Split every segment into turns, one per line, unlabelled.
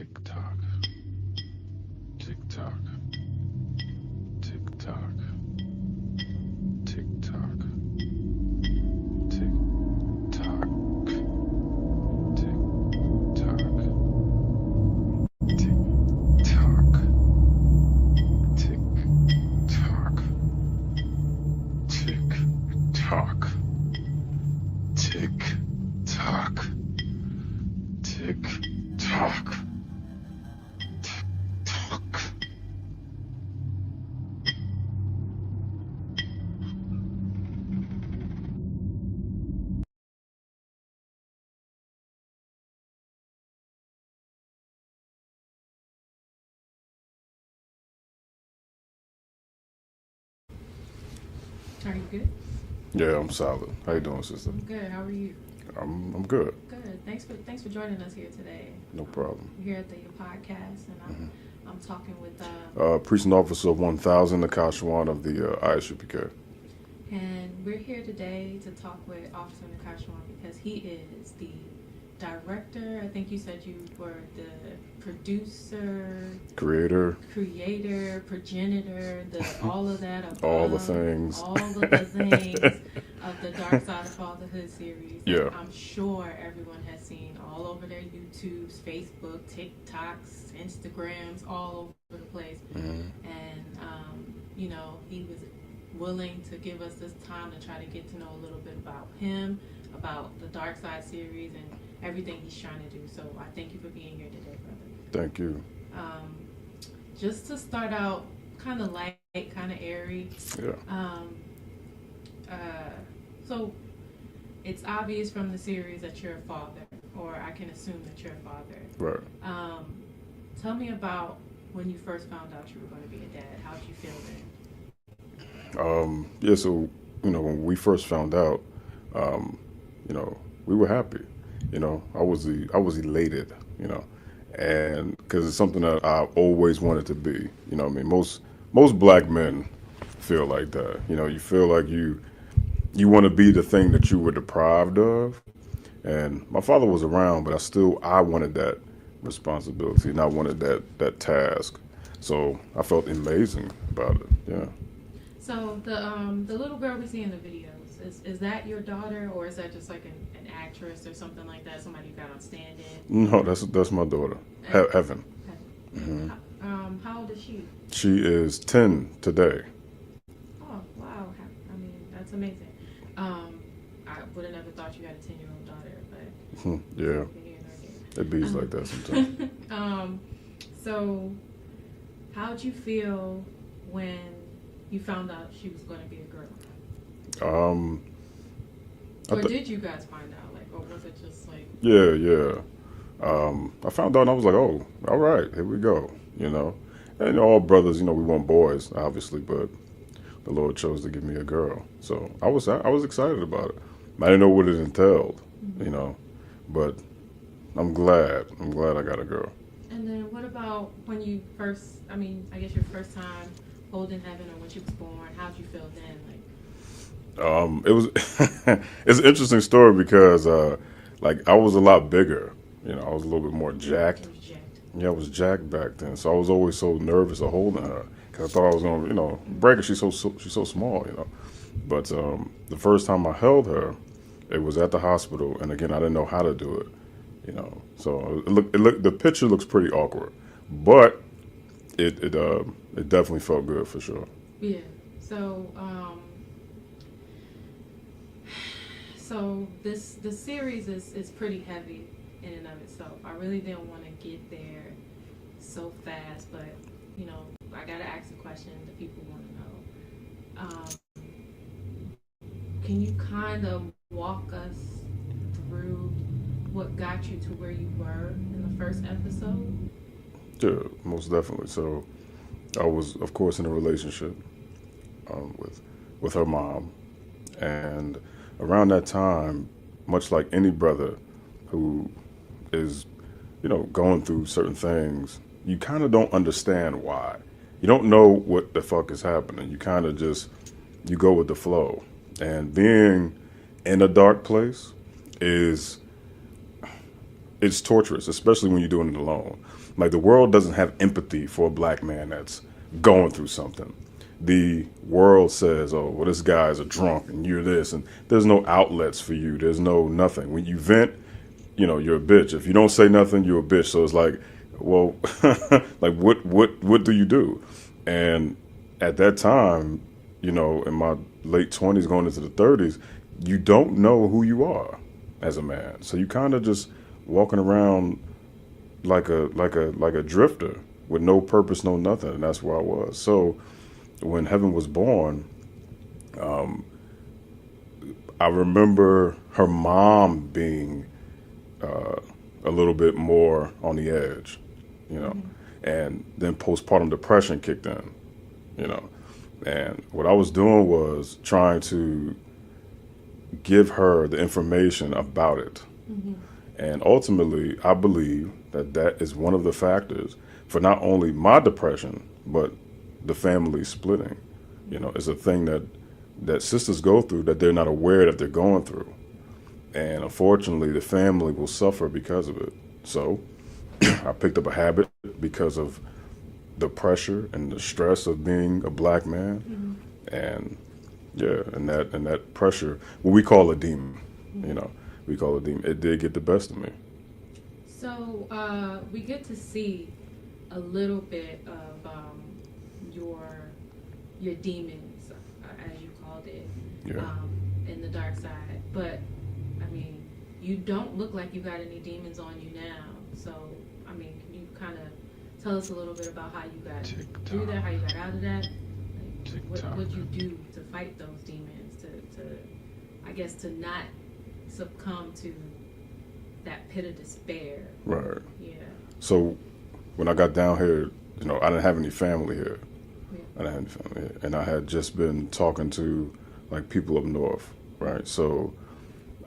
Tick tock, tick tock, tick tock, tick tock, tick tock, tick tock, tick tock, tick tock, tick tock, tick tock, tick tock.
Are you good?
Yeah, I'm solid. How you doing, sister?
I'm good. How are you?
I'm good.
Good. Thanks for joining us here today.
No problem.
We're here at the podcast, and I'm talking with
Precinct Officer 1000, Nakashwan of the ISUPK.
and we're here today to talk with Officer Nakashwan because he is the director. I think you said you were the producer,
Creator,
progenitor, all of that, above,
all the things.
all of the things of the Dark Side of Fatherhood series.
Yeah.
I'm sure everyone has seen all over their YouTubes, Facebook, TikToks, Instagrams, all over the place.
Mhm.
And he was willing to give us this time to try to get to know a little bit about him, about the Dark Side series, and everything he's trying to do. So I thank you for being here today, brother.
Thank you.
Just to start out, kind of light, kind of airy.
Yeah.
So it's obvious from the series that you're a father, or I can assume that you're a father.
Right.
Tell me about when you first found out you were going to be a dad. How did you feel then?
Yeah, so, when we first found out, we were happy. I was elated, and because it's something that I always wanted to be. I mean, most black men feel like that. You feel like you want to be the thing that you were deprived of. And my father was around, but I wanted that responsibility, and I wanted that task. So I felt amazing about it. Yeah.
So the little girl we see in the videos, is that your daughter, or is that just like an actress or something like that? Somebody you got on stand-in?
No, that's my daughter, Heaven.
Mm-hmm. How old is she?
She is 10 today.
Oh wow! I mean, that's amazing. I would have never thought you had a 10-year-old daughter, but
Yeah, it bees like that sometimes.
So how'd you feel when you found out she was going to be a girl? Or did you guys find out, or was it just like?
Yeah. I found out and I was like, oh, all right, here we go. And all brothers, we want boys, obviously, but the Lord chose to give me a girl, so I was excited about it. I didn't know what it entailed, but I'm glad I got a girl.
And then what about when you first? I mean, I guess your first time holding Heaven, or when she was born. How'd you feel then?
It was it's an interesting story because I was a lot bigger. I was a little bit more jacked. Yeah, I was jacked back then, so I was always so nervous of holding her because I thought I was gonna break her. She's so small. But the first time I held her, it was at the hospital, and again I didn't know how to do it. So the picture looks pretty awkward, but it definitely felt good for sure.
Yeah. So the series is pretty heavy in and of itself. I really didn't want to get there so fast, but I gotta ask a question that people want to know. Can you kind of walk us through what got you to where you were in the first episode?
Yeah, most definitely. So I was, of course, in a relationship with her mom, and around that time, much like any brother who is, going through certain things, you kind of don't understand why. You don't know what the fuck is happening. You kind of just you go with the flow, and being in a dark place is it's torturous, especially when you're doing it alone. Like the world doesn't have empathy for a black man that's going through something. The world says, "Oh, well, this guy's a drunk, and you're this," and there's no outlets for you. There's no nothing. When you vent, you're a bitch. If you don't say nothing, you're a bitch. So it's like, well, like what do you do? And at that time, in my late 20s going into the 30s, you don't know who you are as a man. So you kind of just walking around like a drifter with no purpose, no nothing, and that's where I was. So when Heaven was born, I remember her mom being a little bit more on the edge, and then postpartum depression kicked in, and what I was doing was trying to give her the information about it. And ultimately, I believe that is one of the factors for not only my depression, but the family splitting. It's a thing that sisters go through that they're not aware that they're going through. And unfortunately, the family will suffer because of it. So I picked up a habit because of the pressure and the stress of being a black man. And yeah, and that pressure, what we call a demon, we call it a demon. It did get the best of me.
So we get to see a little bit of your demons, as you called it, in the dark side. But I mean, you don't look like you got any demons on you now. So I mean, can you kind of tell us a little bit about how you got through that, how you got out of that? Like, what you do to fight those demons, to I guess to not succumb to that pit of despair.
Right.
Yeah.
So when I got down here, I didn't have any family here.
Yeah.
I didn't have any family here. And I had just been talking to like people up north, right? So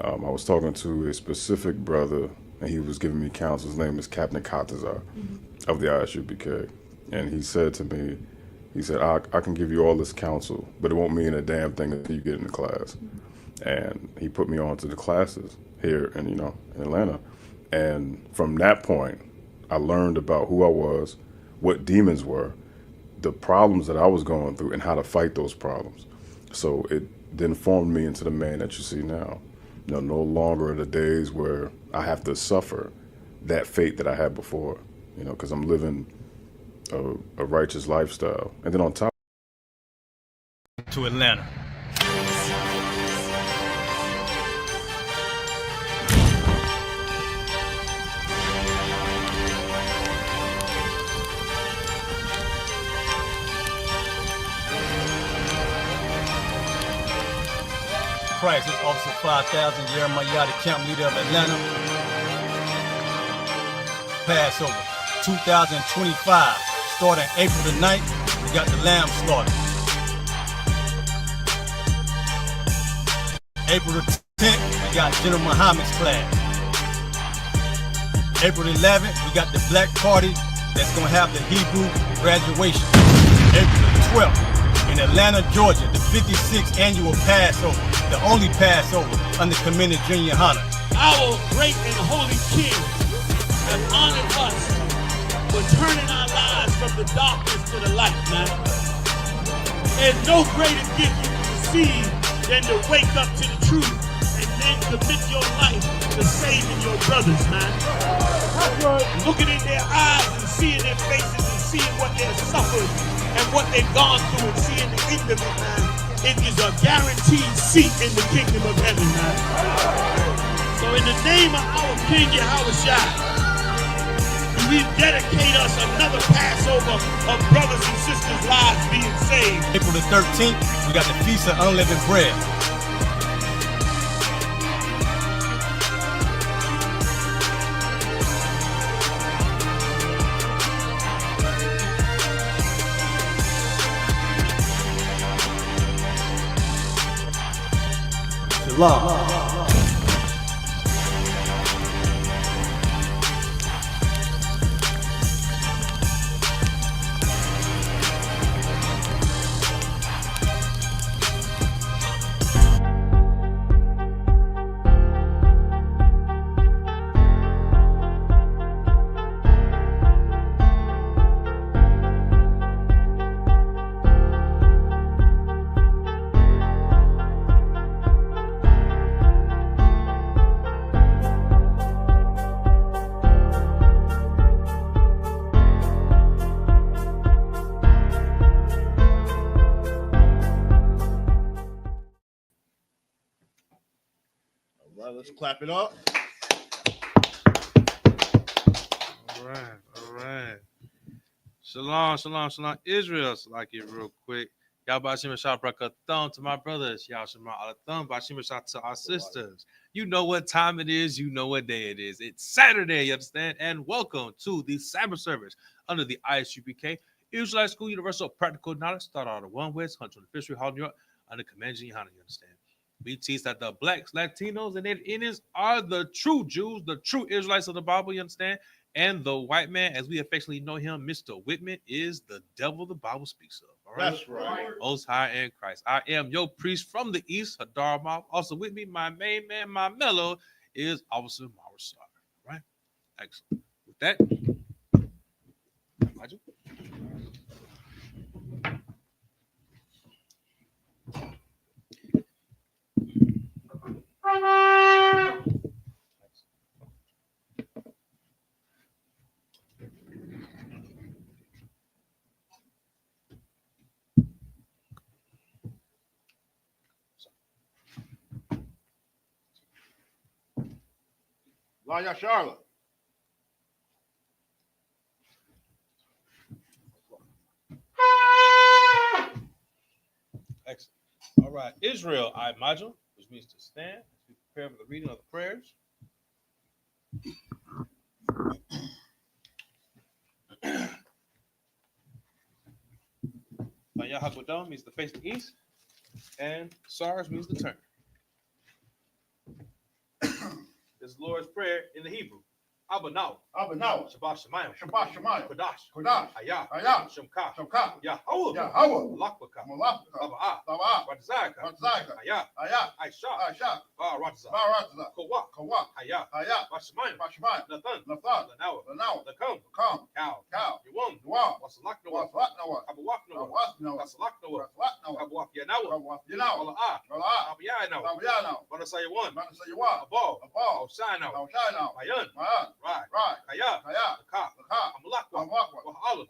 I was talking to a specific brother, and he was giving me counsel. His name is Captain Katazar of the ISUPK. And he said to me, I can give you all this counsel, but it won't mean a damn thing until you get in the class. And he put me on to the classes here in Atlanta. And from that point, I learned about who I was, what demons were, the problems that I was going through, and how to fight those problems. So it then formed me into the man that you see now. No longer are the days where I have to suffer that fate that I had before, because I'm living a righteous lifestyle. And then on top
to Atlanta. Price is Officer 5000, Jeremiah, the camp leader of Atlanta. Passover 2025, starting April the 9th, we got the lamb slaughter. April the 10th, we got General Muhammad's flag. April the 11th, we got the black party that's gonna have the Hebrew graduation. April the 12th, in Atlanta, Georgia, the 56th annual Passover, the only Passover under Commander Junior Hunter.
Our great and holy King has honored us for turning our lives from the darkness to the light, man. There's no greater gift you can receive than to wake up to the truth and then commit your life to saving your brothers, man. Looking in their eyes and seeing their faces and seeing what they've suffered and what they've gone through and seeing the end of it, man. It is a guaranteed seat in the kingdom of heaven, man. So in the name of our King Yahushua, we dedicate us another Passover of brothers and sisters' lives being saved.
April the 13th, we got the Feast of Unleavened Bread. Shalom.
Let's clap it up.
All right. Shalom. Israel, so like it real quick. Y'all Bashim Shah Brakathon to my brothers. Y'all Shema Alathon, Bashim Shah to our sisters. You know what time it is, you know what day it is. It's Saturday, you understand? And welcome to the Sabbath service under the ISUPK, Israelite School Universal Practical Knowledge, start out of One West, Hunter Fishery Hall, New York, under Command Jihana, you understand? We teach that the blacks, Latinos, and Indians are the true Jews, the true Israelites of the Bible, you understand? And the white man, as we affectionately know him, Mr. Whitman, is the devil the Bible speaks of. All right?
That's right.
Most High in Christ. I am your priest from the east, Hadar Mob. Also with me, my main man, my mellow, is Officer Marasar. All right? Excellent. With that, Elijah.
Laya Charlotte.
Excellent. All right. Israel, I imagine, which means to stand as we prepare for the reading of the prayers. Laya Hakwadon means to face the east, and SARS means to turn. This is the Lord's Prayer in the Hebrew. Abba now. Shabbat Shemayim. Kodash. Hayah. Shemka. Yahweh. Malakbaka. Abba. Ratzaka. Hayah. Aisha. Ratzah. Kawak. Hayah. Bashemayim. Nathan. Lanawa. Lakam. Cow. Yawam. Wasalak Noah. Abawak Noah. Wasalak Noah. Abawak Yanawa. Wala'ah. Abiyah. Banasayawan. Abal. Oshana. Mayan. Right. Kaya. Ka. Amalakwa. Waha'ala.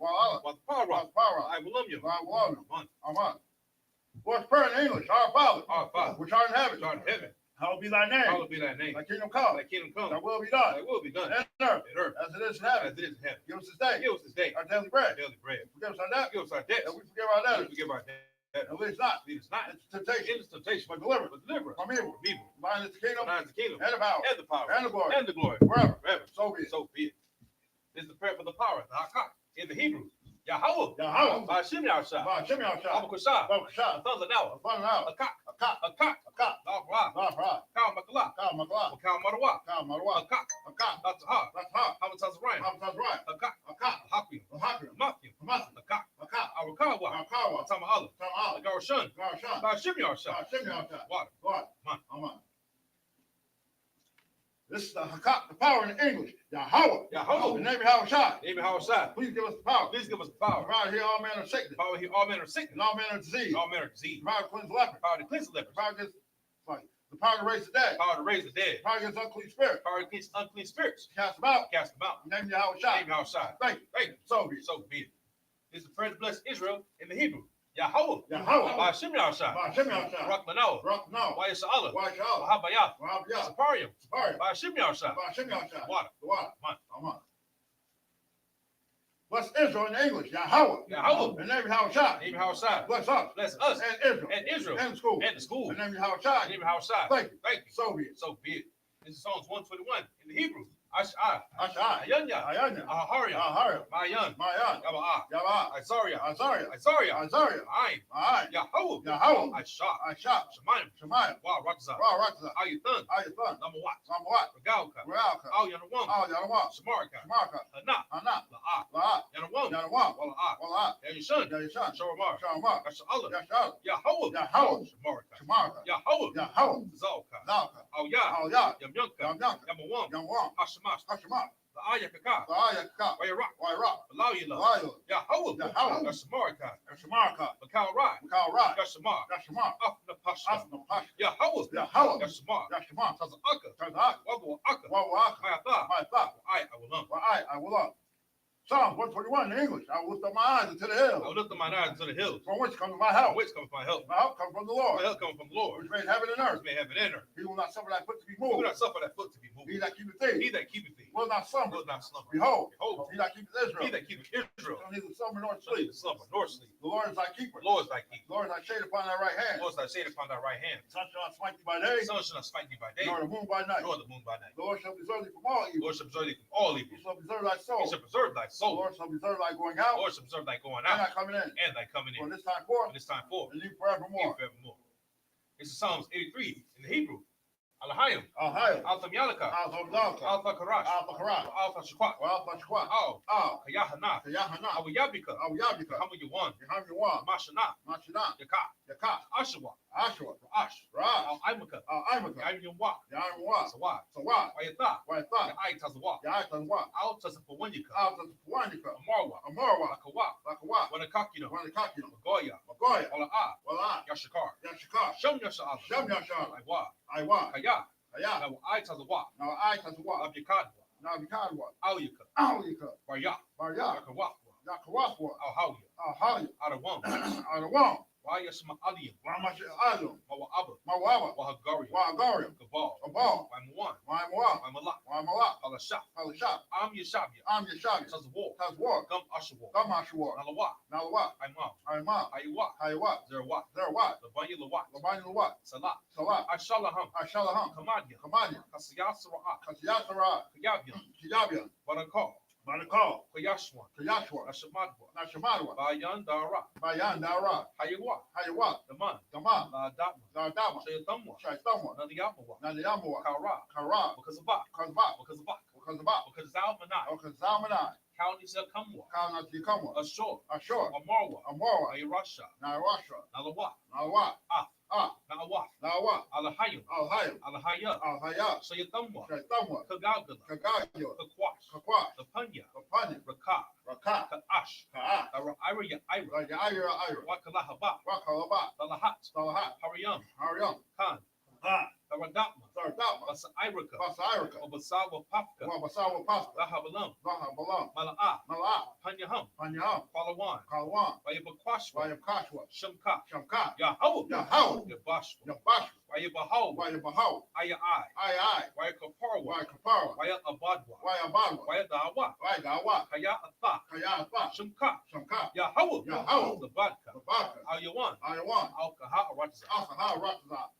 I will love you.
Amen. What's prayer in English? Our Father. Which art in heaven. Hallowed be thy name. Thy kingdom come. Thy will be done. In earth. As it is in heaven. Give us this day. Our daily bread. Forgive us our debts. And we forgive our debtors. And lead us not into temptation. But deliver us from evil. Thine is the kingdom. And the power. And the glory. Forever. So be it.
This is the prayer for the power, the Hakak, in the Hebrew. Yahweh. Bashim Yahshua. Abba Kushah. Sons of Noah. Akak. Lafra. Kal Makala. Kal Marawa. Akak. Latahar. Hamataz Ryan. Akak. Hakim. Makim. Akak. Arakawa. Tama Allah. Garashun. Bashim Yahshua. Water.
Amen. This is the Hakak, the power in English. Yahweh. The name of Yahweh. Please give us the power. Power to heal all manner of sickness. And all manner of disease. Power to cleanse lepers. Power against the power to raise the dead. Power against unclean spirits. Cast them out. In the name of Yahweh. Thank you. So be it.
This is the prayer to bless Israel in the Hebrew. Yahweh. Bashim Yahshua. Barak Lanawa. Wayasa'ala. Wahabayah. Saparium. Bashim Yahshua. Water.
Amen. Bless Israel in English. Yahweh. The name of Yahweh. Bless us. And Israel. And the school. In the name of Yahweh. Thank you. So be it.
This is Psalms 121 in the Hebrew. Ash'ah.
Ayanya.
Aharia. Mayan. Yaba'ah. Isaiah. Ayin. Yahweh. Aisha. Shemayim. Wa Ratzah. Ayathan. Namawat. Regalka. Al Yanawam. Shamarka. Hana. La'ah. Yanawam. Wala'ah. Yashun. Shomar. Yasha'ala. Yahweh. Shamarka. Yahweh. Zalka. Al Yah. Yamyunka. Yamawam. Hashemash. The Ayakaka. Wayrock. Belayula. Yahweh. Yashamarka. Makal Rai. Yashamar. Afna Pasha. Yahweh. Yashamar. Tazaka. Wabu Aka. Mayatha. I will love.
Psalms 121 in English. I will lift up my eyes unto the hills.
I will lift up my eyes to the hills.
From which comes my help?
From which comes my help?
My help comes from the Lord.
My help comes from the Lord.
Which made heaven and earth.
Which made heaven and earth.
He will not suffer thy foot to be
He will
moved.
not suffer that foot to be moved.
He that keepeth thee
He that keepeth thee
will not slumber.
will not slumber.
Behold,
Behold,
he that keepeth Israel
he that keepeth Israel
shall neither slumber nor
shall neither
sleep.
slumber nor sleep.
The Lord is thy keeper.
The Lord is thy keeper.
The Lord is thy shade upon thy right
The
hand.
Lord is thy shade upon thy right hand.
The sun shall not smite thee by
The
day,
sun shall not smite thee by day,
nor the moon by night.
nor the moon by night.
The Lord shall preserve thee from all
The
evil.
Lord shall preserve thee from all evil.
He shall preserve thy
He
soul.
shall preserve thy
The
soul.
Lord shall preserve thy going
The
out
Lord shall preserve thy going
and thy
out
coming in.
and thy coming in.
From this time forth
From this time forth,
and even
even
forevermore.
forevermore. This is Psalms 83 in the Hebrew. Alahayim,
Ahio.
Alta Mialaka,
Al-Zalzalka.
Alta Karash,
Al-Fakara.
Alta Shakwat,
Al-Fashwa.
Al,
Al.
Kayahana,
Kayahana.
Awiyabika,
Al-Yabika.
Hamu Yawan,
Yeham Yawam.
Mashana,
Machina.
Yaka,
Yakat.
Ashawa,
Ashua.
Ash,
Ra'ash.
Al Imaka,
Al-Imaka.
Yayunwa,
Yahweh.
Sawa,
Sawat.
Wayata,
Waitha.
Yai Tazawa,
Yaitazwa.
Al Tazapawanika,
Al-Tazpuanika.
Amarwa,
Amarwa.
Lakawa,
Lakawa.
Wanakakino,
Wanakakino.
Magoya,
Magoya.
Wala
Wala.
Yashakar,
Yashika.
Shom Yasha,
Shem Yashar.
Iwa,
Iwa.
Kaya,
Kaya.
now I Tazawa,
Now I Tazwa.
Abjikadwa,
Now Vikadwa.
Auyaka,
Alika.
Barya,
Barya.
Yakawafwa,
Yakawafwa.
Alhawya,
Alhaya.
Adawam,
Adawam.
Wayashma Aliyam,
Wamashi Adam.
Mawaba,
Mawaba.
Wahagaria,
Wagarim.
Gabal,
Abal.
Wamuan,
Wamwa.
Wamalak,
Wamala.
Alashah,
Alishab.
Am Yashabia,
Am Yashabi.
Tazawar,
Tazwar.
Gum Ashawar,
Gamashwar.
Nalawa,
Nalwa.
Imam,
Aima.
Aywa,
Haywa.
Zerwa,
Zerwat.
Labanya Lawat,
Labani Lawat.
Salah,
Salat.
Ashalaham,
Ashalaham.
Kamadia,
Kamanya.
Kasiyasara,
Kasiyasara.
Kayabian,
Kiyabian.
Barakal,
Manakal.
Kayashwan,
Kayashwa.
Ashamadwa,
Nashamadwa.
Bayan Dara,
Bayan Dara.
Haywa,
Haywa.
Daman,
Dama.
La Datma,
Zardama.
Shayatamwa,
Shaitamwa.
Nadiamawa,
Nandiyamwa.
Kara,
Kara.
Wakazabak,
Kazbat.
Wakazabak,
Kazbat.
Wakazalmanai,
Okazamana.
County Sakamwa,
Kalnatikamwa.
Ashur,
Ashur.
Amarwa,
Amora.
Ayarasha,
Narasha.
Nalawat,
Nawat.
Ah,
Ah.
Nawat,
Nawat.
Alahayim,
Alhayim.
Alahaya,
Alhayat.
Shayatamwa,
Shaitamwa.
Kagagala,
Kagayo.
Kakwash,
Kakwa.
Lapanya,
Kapanya.
Raka,
Rakat.
Kaash,
Ka'a.
Ira, Ira,
Ira. Ira.
Wakalahaba,
Wakalabat.
Dalahat,
Salahat.
Hariyam,
Hariam.
Khan,
Ah.
Aradatma,
Sardama.
Basa Iraka,
Basairika.
Obasawa Papka,
Wabasawa Pasta.
Lahabalam,
Baha Balam.
Mala'a,
Malaa.
Panyaham,
Panyaham.
Palawan,
Kalwan.
Wayabakwashwa,
Wayakashwa.
Shamka,
Shamkat.
Yahawah,
Yahawah.
Yabashwa,
Yabash.
Wayabahawa,
Wayabahaw.
Ayai,
Ai.
Wayakaparwa,
Wayakapara.
Wayabadwa,
Wayabadwa.
Wayadawa,
Wayagawa.
Kaya Atha,
Kayatha.
Shamka,
Shamkat.
Yahawah,
Yahawah.
Zabadka,
Babaka.
Ayawan,
Ayawan.
Alkaha Aratza.
Asaha Ratza.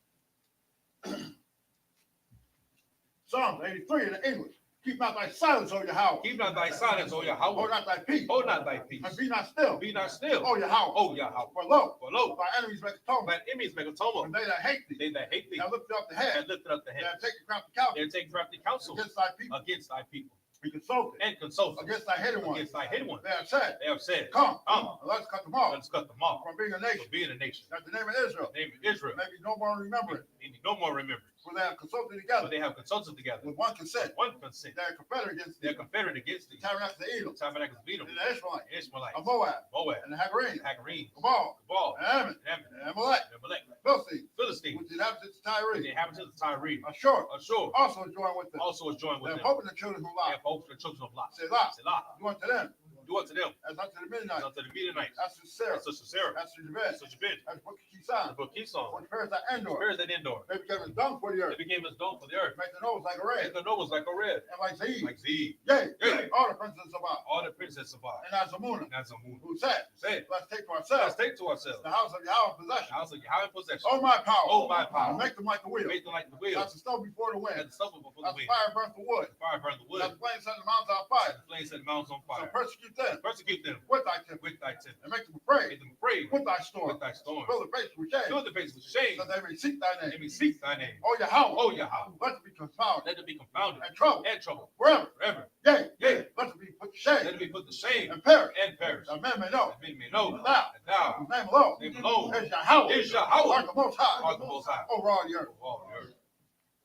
Psalms 83 in the English. Keep not thy silence, O Yahweh.
Keep not thy silence, O
Hold
Yahweh.
not thy peace.
Hold not thy peace.
And be not still.
Be not still,
O Yahweh.
O Yahweh.
For lo,
For lo,
thy enemies make atonement.
thine enemies make
And
atonement.
they that hate thee.
They that hate thee
Have lifted up the head.
have lifted up the
They
head.
have taken crafty counsel
They have taken crafty counsel
against thy people.
against thy people
Be consulted
and consulted
against thy hidden ones.
against thy hidden ones.
They have said,
They have said,
Come,
Come,
and let us cut them off
let us cut them off
from being a
from
nation.
being a nation.
That the name of Israel
The name of Israel
may be no more remembered.
may be no more remembered.
For they have consulted
But
together
they have consulted together
with one consent.
with one consent.
They are confederate against
They
the
are confederate against thee.
tabernacles of Edom,
Tabernacles of Edom,
and the Ishmaelites,
Ishmaelites,
of Moab,
Moab,
and the Hagarenes,
Hagarenes,
Cabal,
Gabal,
and Ammon,
Ammon,
and Amalek,
Amalek,
Philistines,
Philistines,
which inhabitants of
the
Tyre.
inhabitants of Tyre,
Ashur
Ashur,
also joined with them.
also is joined
They
with
have
them.
hope in the children who
They
lie.
have hope for the children of Lot.
Selah,
Selah,
do unto them
do unto them
as unto the
as
Midianites,
unto the Midianites.
as to Sarah,
As to Sarah,
as to Jabez,
such a bid.
as to
The
Kisan,
book Keson,
for the parents that Endor.
where is that indoor?
They became as dung for the
They
earth.
became as dome for the earth.
Make the nose like a
Make
red,
the nobles like a red,
and like Zaid.
like Z,
Yea,
Yea.
all the princes of our,
all the princes survived.
and as Amunah,
And that's a moon.
who said,
Say,
let's take to
let's
ourselves
take to ourselves
the house of Yahweh in
the
possession.
house of Yahweh in possession.
Oh my power,
Oh, my power.
and make them like the wheel.
Make them like the wheel.
That's the stone before the
And
wind.
the stubble before the
That's the
wind.
fire burns the wood.
Fire burn the wood.
That's the flame set the mountains on fire.
The flames set the mountains on
So
fire.
persecute them
Persecute them
with thy temple,
with thy temple.
and make them afraid
Make them afraid
with thy storm.
with thy storm.
Fill the face with shame,
Fill the face with shame.
so they may seek thy
Let
name.
me seek thy name.
Oh Yahweh,
Oh, Yahweh.
let it be confounded
Let it be confounded
and trouble
and trouble
forever.
forever.
Yea,
Yea.
let it be put to
Let
shame
it be put to shame
and perish.
and perish.
That men may know
That men may know
Thou.
that thou,
whose name alone
name alone,
is Yahweh,
is Yahweh,
art the most high,
art the Most High
over all the earth.
of all the earth.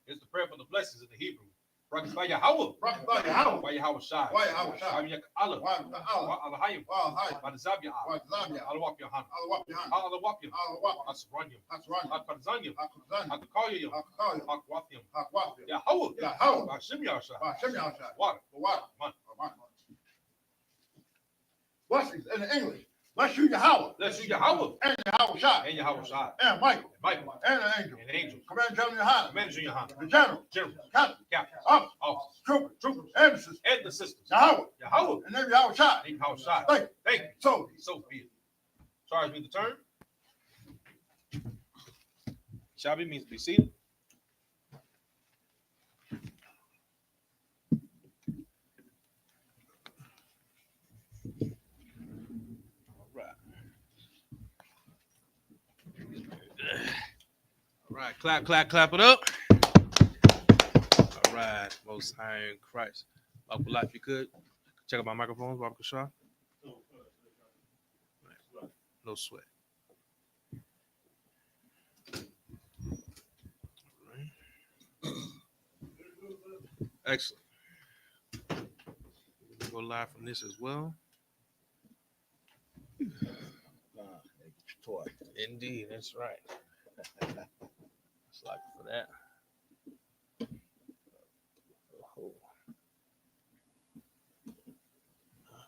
Here's the prayer for the blessings in the Hebrew. Rakis by Yahweh.
Rock by Yahweh.
By Yahweh Shai.
Why Yahweh Shai?
By Allah.
Why the Allah?
By Alahayim.
Why High?
By the Zabia.
Why Zabia?
Alawap Yohan.
Allah walk behind.
Alawapim.
Allah walk.
Asranyim.
That's right.
Akarzanyim.
Akuzan.
Akakalyim.
Akakaya.
Akwafim.
Akwafia.
Yahweh.
Yahweh.
By Shim Yahshai.
By Shem Yahshai.
Water.
The water.
Man.
Amen. Blessings in the English. Bless you, Yahweh.
Bless you, Yahweh.
And Yahweh Shai.
And Yahweh Shai.
And Michael.
Michael.
And the angel.
And the angels.
Commander General Yohanan.
Commander Yohanan.
The general.
General.
Captain.
Captain.
Officer.
Officers.
Troopers.
Troopers.
And the sisters.
And the sisters.
Yahweh.
Yahweh.
And name Yahweh Shai.
And Yahweh Shai.
Thank you.
Thank you.
So
So be it. Charge me the turn. Shabi means be seated. All right, clap, clap, clap it up. All right, Most High in Christ. Up life, you could check out my microphones, Bob Shaw. No sweat. Excellent. Go live from this as well. Indeed, that's right. It's like for that. All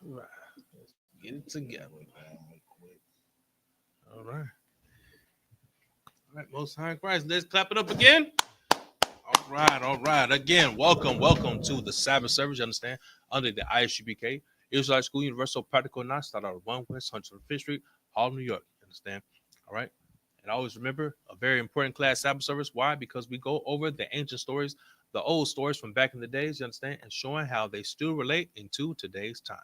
right, let's get it together. All right. All right, Most High in Christ. Let's clap it up again. All right, all right. Again, welcome to the Sabbath service. You understand? Under the ISUPK, Israelite School Universal Practical Knowledge, start out of 1 West 105th Street, Harlem, New York. You understand? All right. And always remember a very important class Sabbath service. Why? Because we go over the ancient stories, the old stories from back in the days, you understand, and showing how they still relate into today's time.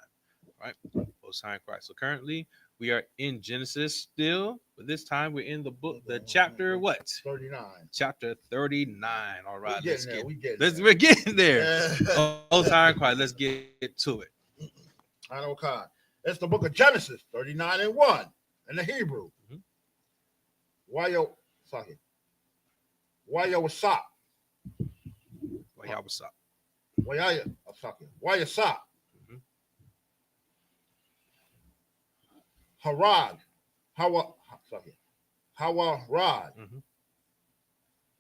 All right. Most High in Christ. So currently we are in Genesis still, but this time we're in the book, the chapter what?
39.
Chapter 39. All right,
We're
getting there.
Yeah.
Most High in Christ, let's get to it.
I know, God. It's the book of Genesis, 39 and 1 in the Hebrew. Wayo Wasap. Wayasap. Harad. Hawarad.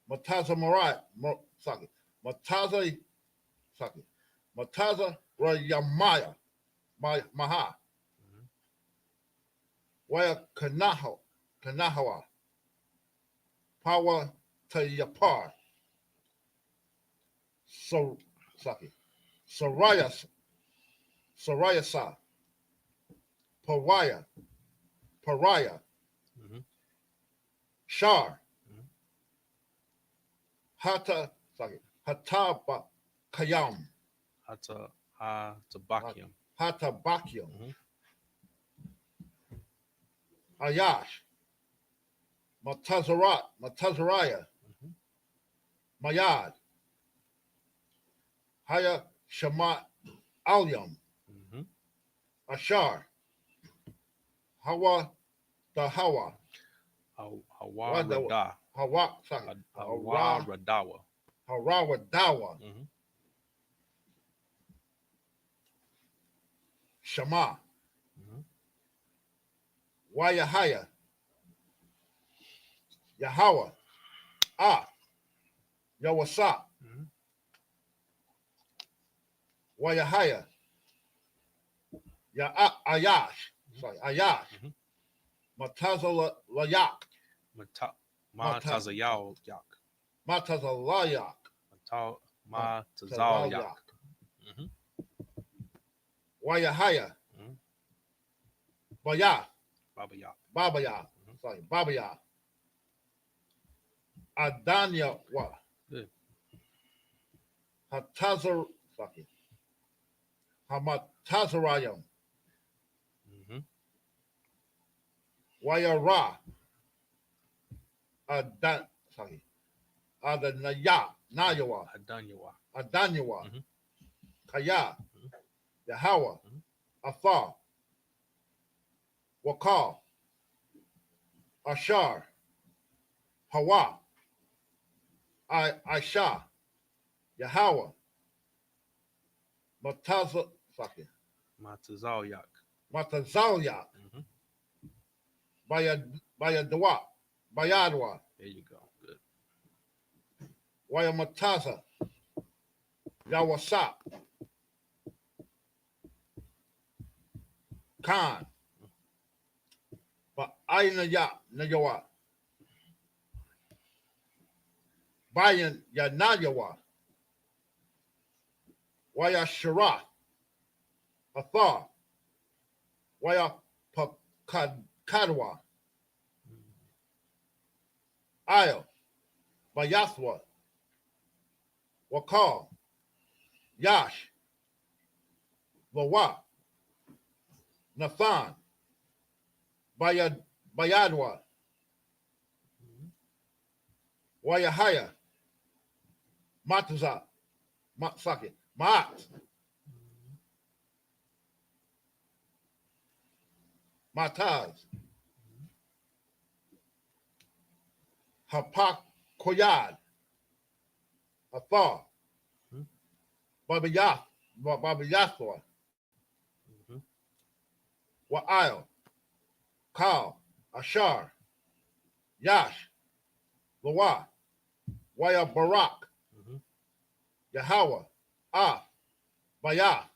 Mataza Marad. Mataza Rayamaya. Maha. Waya Kanahawa. Power to Yapar. So Sorayasa. Pariah. Shar. Hataba Kayam. Hatabakium. Ayash. Matazariah. Mayad. Haya Shema Alyam. Ashar. Hawa the Hawa.
Hawaradawa.
Harawadawa. Shema. Wayahaya. Yahweh. Yawasa. Wayahaya. Ayash. Ayash. Matazalayak.
Matazayayak.
Matazalayak.
Matazayak.
Wayahaya. Baya.
Babaya.
Babaya. Adanya wa. Hatazar. Hamatazarayam. Wayara. Nayawa. Adanyawa. Kaya. Yahweh. Afar. Wakal. Ashar. Hawa. Aisha. Yahweh. Matazalyak. Bayadwa.
There you go. Good.
Wayamataza. Yawasap. Khan. But Aina Ya Nayawa. Bayan Ya Nayawa. Waya Shara. Athar. Waya Pakadwa. Ayo. Bayaswa. Wakal. Yash. Lawa. Nathan. Bayadwa. Wayahaya. Mataza. Matsaki. Maat. Mataz. Hapak Koyad. Athar. Babayaswa. Wa'il. Kal. Ashar. Yash. Lawa. Waya Barak. Yahweh. Bayah.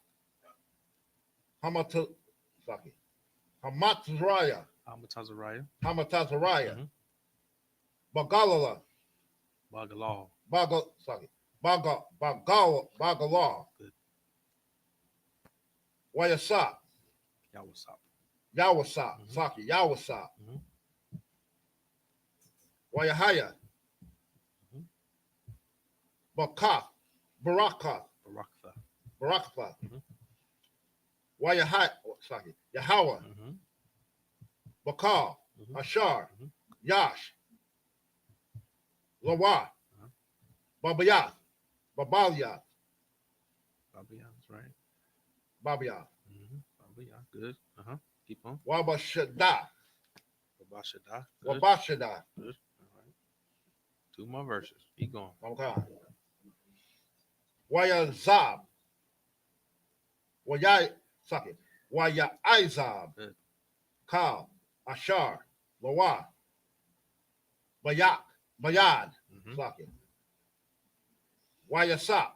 Hamatzraya.
Amatazariah.
Bagalala.
Bagalah.
Bagalah.
Good.
Wayasap.
Yawasap.
Yawasap. Saki. Yawasap. Wayahaya. Barakath. Barakatha. Wayahaya. Yahweh. Bakal. Ashar. Yash. Lawa. Babayath. Babayath.
Babayas, right?
Babayath.
Babayas, good. Keep on.
Wabashada.
Babashada. Good.
Wabashada.
Good. All right. 2 more verses. Keep going.
Okay. Wayazab. Wayazab.
Good.
Kal. Ashar. Lawa. Bayad. Saki. Wayasap.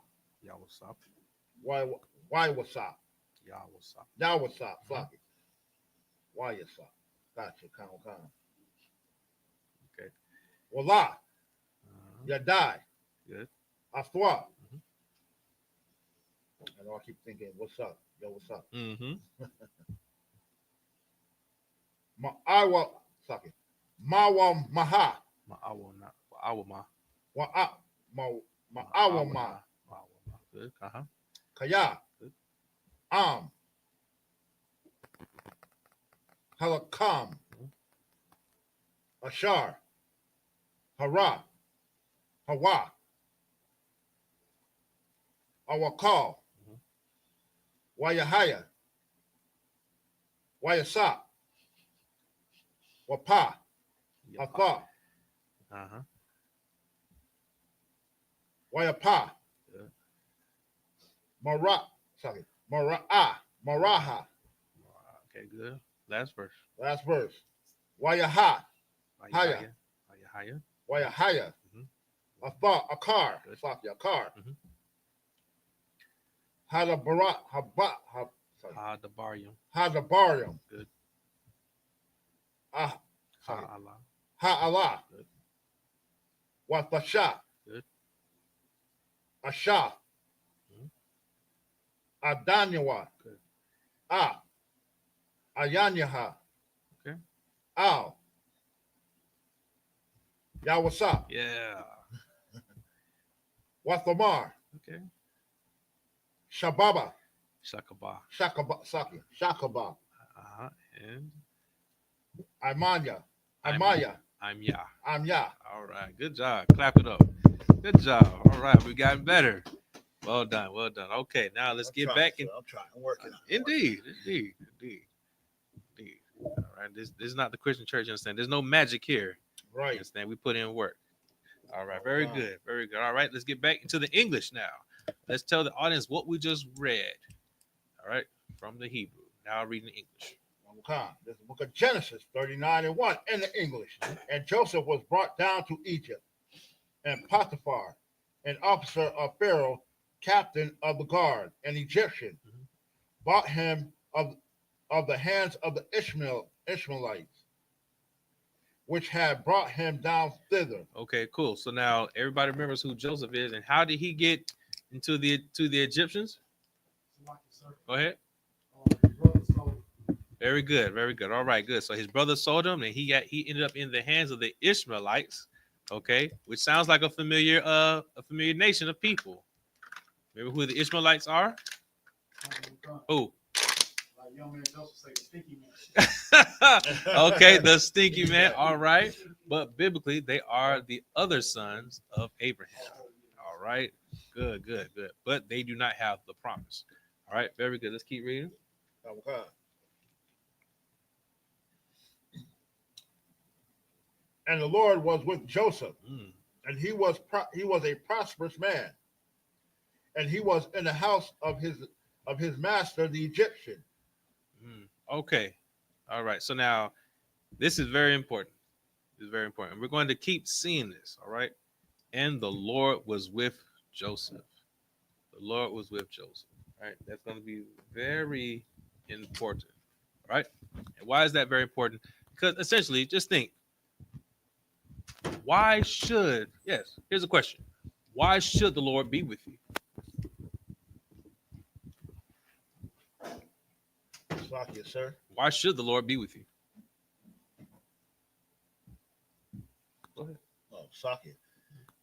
Yawasap.
Wywasap.
Yawasap.
Yawasap. Saki. Wayasap. Gotcha. Count.
Okay.
Wala. Yadai.
Good.
Athwa. I know I keep thinking, what's up? Yo, what's up? Ma'awa. Saki. Mawa Maha.
Ma'awama.
Ma'awama.
Good.
Kaya.
Good.
Halakam. Ashar. Hara. Hawa. Awakal. Wayahaya. Wayasap. Wapa. Atha. Wayapa.
Good.
Maraha.
Okay, good. Last verse.
Last verse. Wayaha.
Haya.
Wayahaya. Atha. Akar.
Good.
Saki. Akar. Hadabarat.
Hadabarium.
Hadabarium.
Good.
Ha'ala.
Good.
Wathasha.
Good.
Asha. Adanyawa.
Good.
Ayanyaha.
Okay.
Al. Yawasap.
Yeah.
Wathamar.
Okay.
Shababa.
Shakaba.
Shakaba.
And
Amaya.
I'm Ya.
Amya.
All right. Good job. Clap it up. Good job. All right. We gotten better. Well done. Okay. Now let's get back in.
I'm trying. I'm working.
Indeed. All right. This is not the Christian church. You understand? There's no magic here. You
Right.
understand? We put in work. All right. Very good. All right. Let's get back into the English now. Let's tell the audience what we just read. All right. From the Hebrew. Now reading the English.
This is the book of Genesis 39:1 in the English. And Joseph was brought down to Egypt, and Potiphar, an officer of Pharaoh, captain of the guard, an Egyptian, bought him of of the hands of the Ishmaelites, which had brought him down thither.
Okay, cool. So now everybody remembers who Joseph is, and how did he get into the Egyptians? Go ahead. Very good, very good. All right, good. So his brother sold him, and he ended up in the hands of the Ishmaelites. Okay, which sounds like a familiar nation of people. Remember who the Ishmaelites are? Who?
Like young man Joseph say, the stinky man.
Okay, the stinky man. All right, but biblically, they are the other sons of Abraham. All right, good, good, good. But they do not have the promise. All right, very good. Let's keep reading.
Okay. And the Lord was with Joseph, and he was a prosperous man, and he was in the house of his master, the Egyptian.
Okay, all right. So now, this is very important. This is very important. We're going to keep seeing this. All right. And the Lord was with Joseph. The Lord was with Joseph. All right. That's going to be very important. All right. And why is that very important? Because essentially, just think. Here's a question. Why should the Lord be with you?
Slakia, sir.
Why should the Lord be with you? Go ahead.
Oh, Slakia.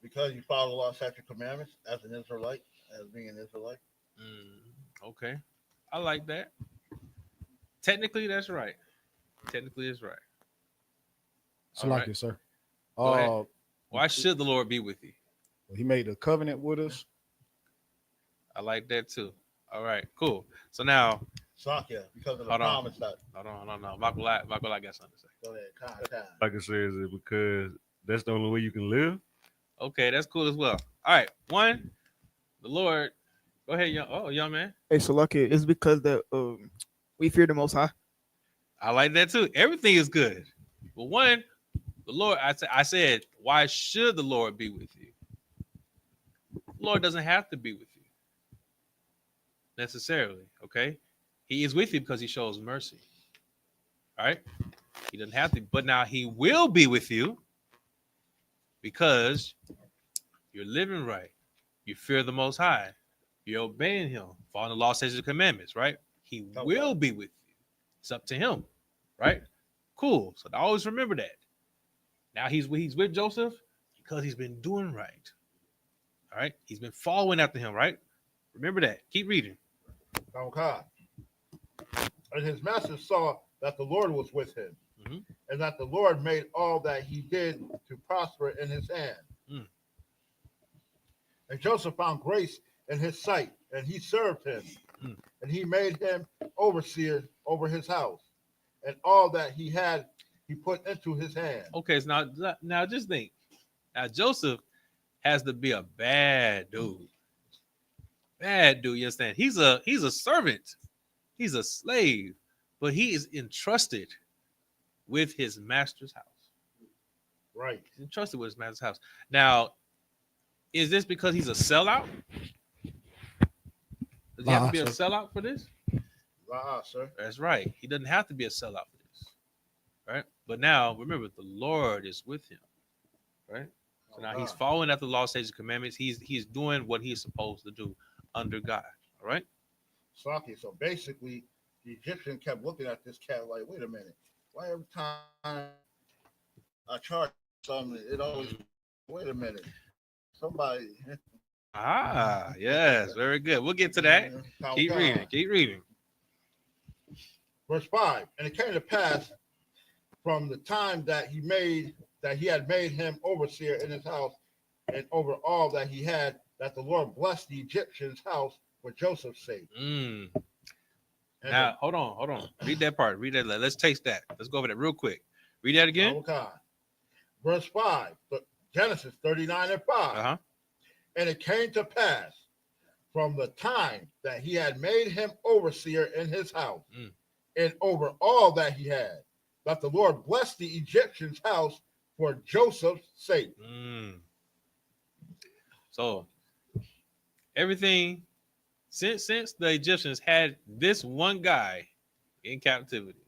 Because you follow the law, statute, commandments as an Israelite, as being an Israelite.
Okay. I like that. Technically, that's right. Technically, it's right.
Salakia, sir.
Go ahead. Why should the Lord be with you?
He made a covenant with us.
I like that too. All right, cool. So now,
Slakia, because of the
hold on.
promise that.
Hold on. Michael, I got something to say.
Go ahead,
Like I said, is it because that's the only way you can live?
Okay, that's cool as well. All right, one, the Lord. Go ahead, young man.
Hey, Salakia, it's because that we fear the Most High.
I like that too. Everything is good. But one, the Lord, I said, why should the Lord be with you? The Lord doesn't have to be with you necessarily, okay? He is with you because he shows mercy. All right? He doesn't have to, but now he will be with you because you're living right. You fear the Most High. You're obeying him, following the law, statutes, and commandments, right? He will be with you. It's up to him, right? Cool. So always remember that. Now he's with Joseph because he's been doing right. All right? He's been following after him, right? Remember that. Keep reading.
Okay. And his master saw that the Lord was with him, and that the Lord made all that he did to prosper in his hand. And Joseph found grace in his sight, and he served him, and he made him overseer over his house, and all that he had he put into his hand.
Okay, so now just think. Now Joseph has to be a bad dude. Bad dude, you understand? He's a servant. He's a slave, but he is entrusted with his master's house.
Right.
He's entrusted with his master's house. Now, is this because he's a sellout? Does he have to be a sellout for this?
Sir.
That's right. He doesn't have to be a sellout for this. Right? But now, remember, the Lord is with him. Right? So now he's following after the law, statutes, and commandments. He's doing what he's supposed to do under God. All right?
Saki. So basically, the Egyptian kept looking at this cat like, wait a minute. Why every time I charge something, it always, wait a minute. Somebody.
Yes. Very good. We'll get to that. Keep reading.
Verse 5. And it came to pass from the time that he had made him overseer in his house and over all that he had, that the Lord blessed the Egyptian's house for Joseph's sake.
Now, hold on. Read that part. Read that. Let's taste that. Let's go over that real quick. Read that again.
Okay. Verse 5. Genesis 39 and 5. And it came to pass from the time that he had made him overseer in his house and over all that he had, that the Lord blessed the Egyptian's house for Joseph's sake.
So everything since the Egyptians had this one guy in captivity.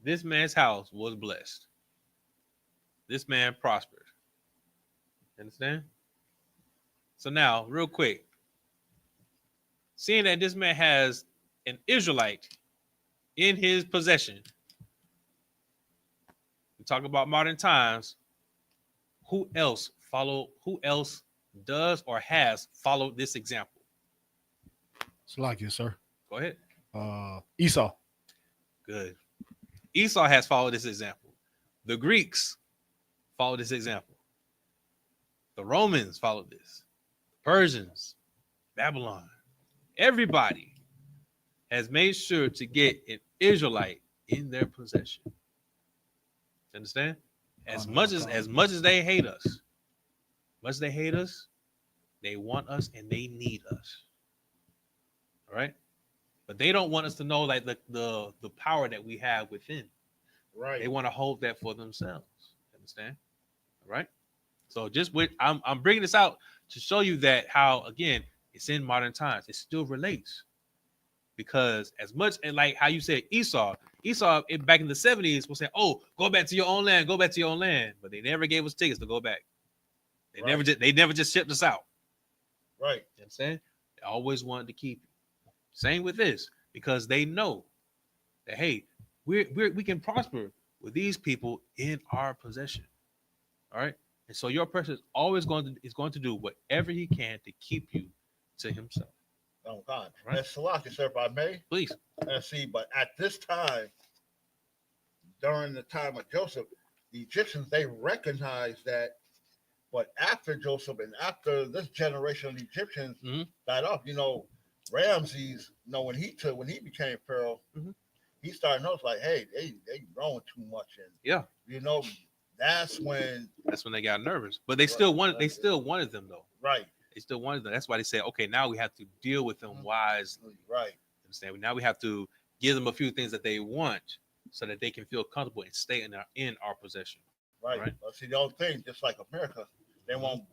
This man's house was blessed. This man prospered. Understand? So now, real quick, seeing that this man has an Israelite in his possession, we talk about modern times. Who else does or has followed this example?
Salakia, sir.
Go ahead.
Esau.
Good. Esau has followed this example. The Greeks followed this example. The Romans followed this. Persians, Babylon. Everybody has made sure to get an Israelite in their possession. Understand? As much as they hate us, they want us and they need us. All right? But they don't want us to know like the power that we have within.
Right.
They want to hold that for themselves. Understand? All right? So just with I'm bringing this out to show you that how again it's in modern times. It still relates. Because as much and like how you said Esau back in the 70s was saying, "Oh, go back to your own land, go back to your own land," but they never gave us tickets to go back. They never just shipped us out.
Right.
You know what I'm saying? They always wanted to keep you. Same with this, because they know that hey, we can prosper with these people in our possession. All right. And so your person is always going to do whatever he can to keep you to himself.
Oh God.
Right.
And Salakia, sir, if I may.
Please.
And see, but at this time, during the time of Joseph, the Egyptians, they recognized that. But after Joseph and after this generation of Egyptians died off, Ramses, when he became Pharaoh, he started noticing like, hey, they growing too much, and that's when
they got nervous. But they still wanted them though.
Right.
They still wanted them. That's why they said, okay, now we have to deal with them wisely.
Right.
Understand? Now we have to give them a few things that they want so that they can feel comfortable and stay in our possession.
Right.
Right.
But see, the old thing, just like America, they won't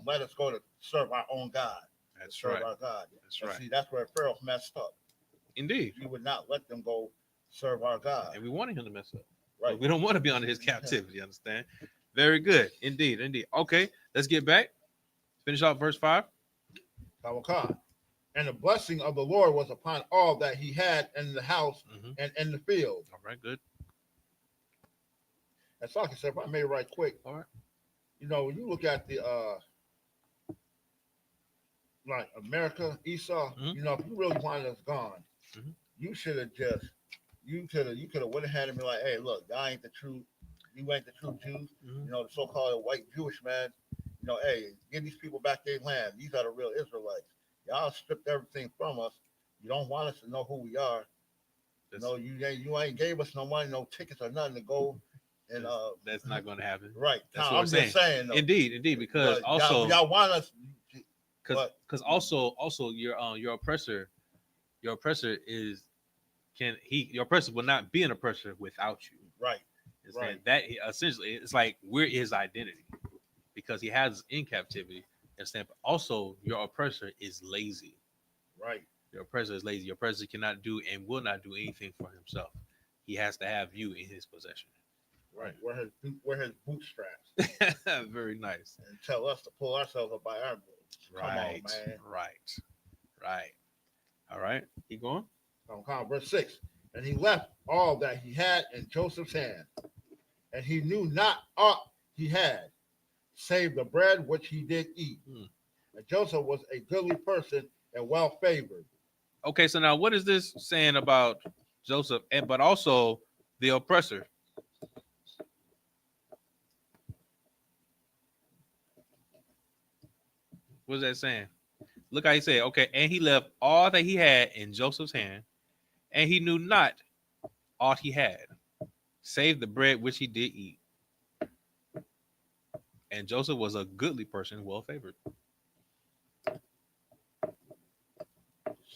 let us go to serve our own God.
That's
serve
right.
Our God.
That's
and
right.
See, that's where Pharaoh messed up.
Indeed.
He would not let them go serve our God.
And we wanted him to mess up.
Right.
But we don't want to be under his captivity. Understand? Very good. Indeed. Okay, let's get back. Finish off verse 5.
And the blessing of the Lord was upon all that he had in the house and in the field.
All right, good.
And so, like I said, if I may right quick.
All right.
When you look at the like America, Esau, if you really wanted us gone, you should have you could have went ahead and be like, hey, look, y'all ain't the true, you ain't the true Jews, the so-called white Jewish man, hey, give these people back their land. These are the real Israelites. Y'all stripped everything from us. You don't want us to know who we are. You ain't gave us no money, no tickets or nothing to go. And
that's not going to happen.
Right.
That's
I'm just saying.
Indeed, because also
y'all want us.
Because also your oppressor is your oppressor will not be an oppressor without you.
Right.
Right. That essentially it's like we're his identity because he has us in captivity. Understand? But also your oppressor is lazy.
Right.
Your oppressor is lazy. Your oppressor cannot do and will not do anything for himself. He has to have you in his possession.
Right. We're his bootstraps.
Very nice.
And tell us to pull ourselves up by our boots.
Right.
Come on, man.
Right. All right. Keep going.
Verse 6. And he left all that he had in Joseph's hand, and he knew not aught he had, save the bread which he did eat. And Joseph was a goodly person and well favored.
Okay, so now what is this saying about Joseph but also the oppressor? What is that saying? Look how he said, okay, and he left all that he had in Joseph's hand, and he knew not aught he had, save the bread which he did eat. And Joseph was a goodly person, well favored.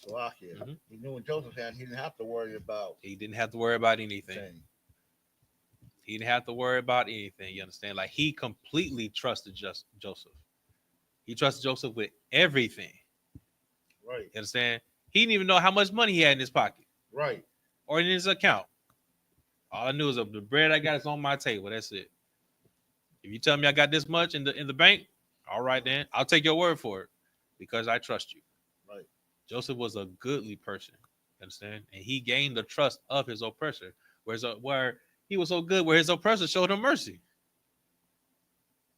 Salakia. He knew in Joseph's hand he didn't have to worry about.
He didn't have to worry about anything. He didn't have to worry about anything. You understand? Like he completely trusted Joseph. He trusted Joseph with everything.
Right.
You understand? He didn't even know how much money he had in his pocket.
Right.
or in his account. All I knew is the bread I got is on my table. That's it. If you tell me I got this much in the bank, all right then, I'll take your word for it because I trust you.
Right.
Joseph was a goodly person, understand, and he gained the trust of his oppressor. Where he was so good, where his oppressor showed him mercy.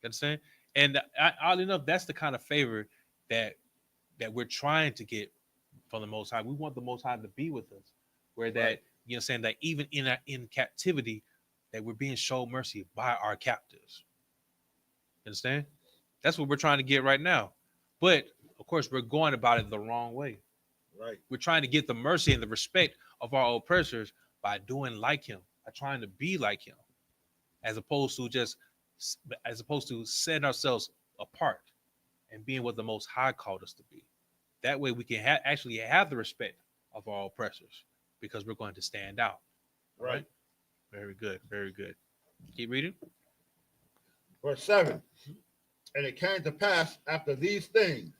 Understand? And oddly enough, that's the kind of favor that we're trying to get from the Most High. We want the Most High to be with us, where that
Right.
you know, saying that even in captivity, that we're being shown mercy by our captives. Understand? That's what we're trying to get right now. But of course, we're going about it the wrong way.
Right.
We're trying to get the mercy and the respect of our oppressors by doing like him, by trying to be like him, as opposed to setting ourselves apart and being what the Most High called us to be. That way, we can actually have the respect of our oppressors because we're going to stand out. All
Right.
Very good. Very good. Keep reading.
Verse 7. And it came to pass after these things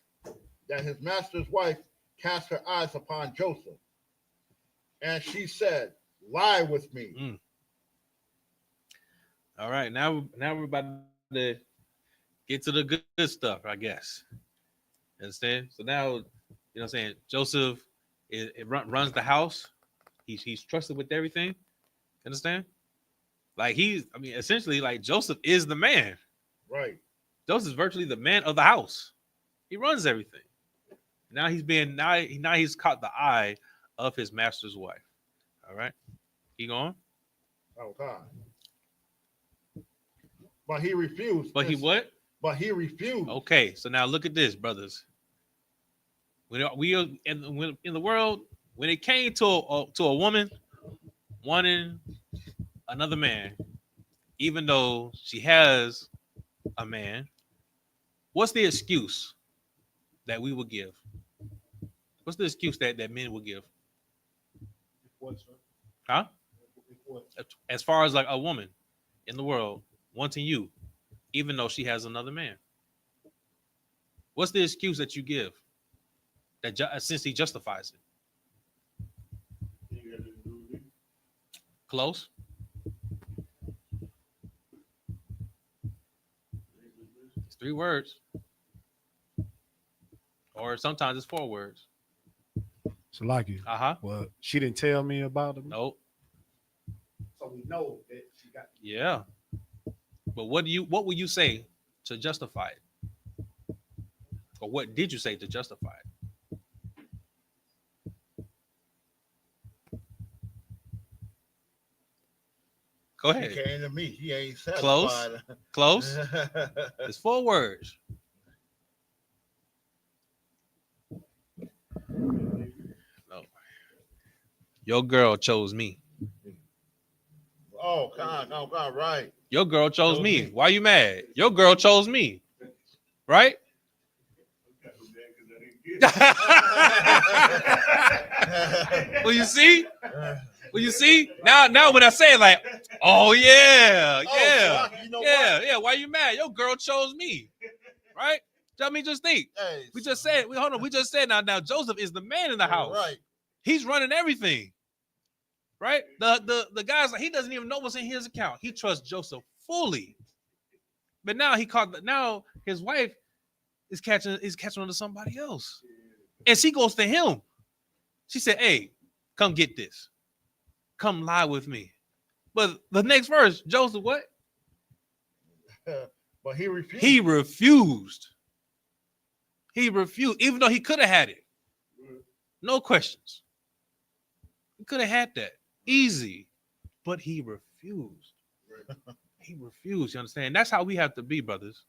that his master's wife cast her eyes upon Joseph, and she said, lie with me.
All right. Now we're about to get to the good stuff, I guess. Understand? So now, you know what I'm saying, Joseph runs the house. He's trusted with everything. Understand? Like essentially, like Joseph is the man.
Right.
Joseph's virtually the man of the house. He runs everything. Now he's caught the eye of his master's wife. All right. Keep going.
Oh God. But he refused.
But he what?
But he refused.
Okay, so now look at this, brothers. When we are in the world, when it came to a woman wanting another man, even though she has a man, what's the excuse that we will give? What's the excuse that men will give? Huh? As far as like a woman in the world wanting you, even though she has another man. What's the excuse that you give that since he justifies it? Close. It's 3 words. Or sometimes it's 4 words.
So like you.
Uh-huh.
Well, she didn't tell me about it.
Nope.
So we know that she got.
Yeah. But what will you say to justify it? Or what did you say to justify it? Go ahead.
He came to me. He ain't satisfied.
Close. It's 4 words. No. Your girl chose me.
Oh God, right.
Your girl chose me. Why you mad? Your girl chose me. Right? Well, you see? Now when I say it, like, oh yeah.
You know
Yeah. Why you mad? Your girl chose me. Right? I mean, just think.
Hey,
We just said, we just said now Joseph is the man in the house.
Right.
He's running everything. Right? The guy's like, he doesn't even know what's in his account. He trusts Joseph fully. But now now his wife is catching on to somebody else. And she goes to him. She said, hey, come get this. Come lie with me. But the next verse, Joseph, what?
But he refused.
He refused, even though he could have had it. No questions. He could have had that. Easy. But he refused. He refused, you understand? That's how we have to be, brothers.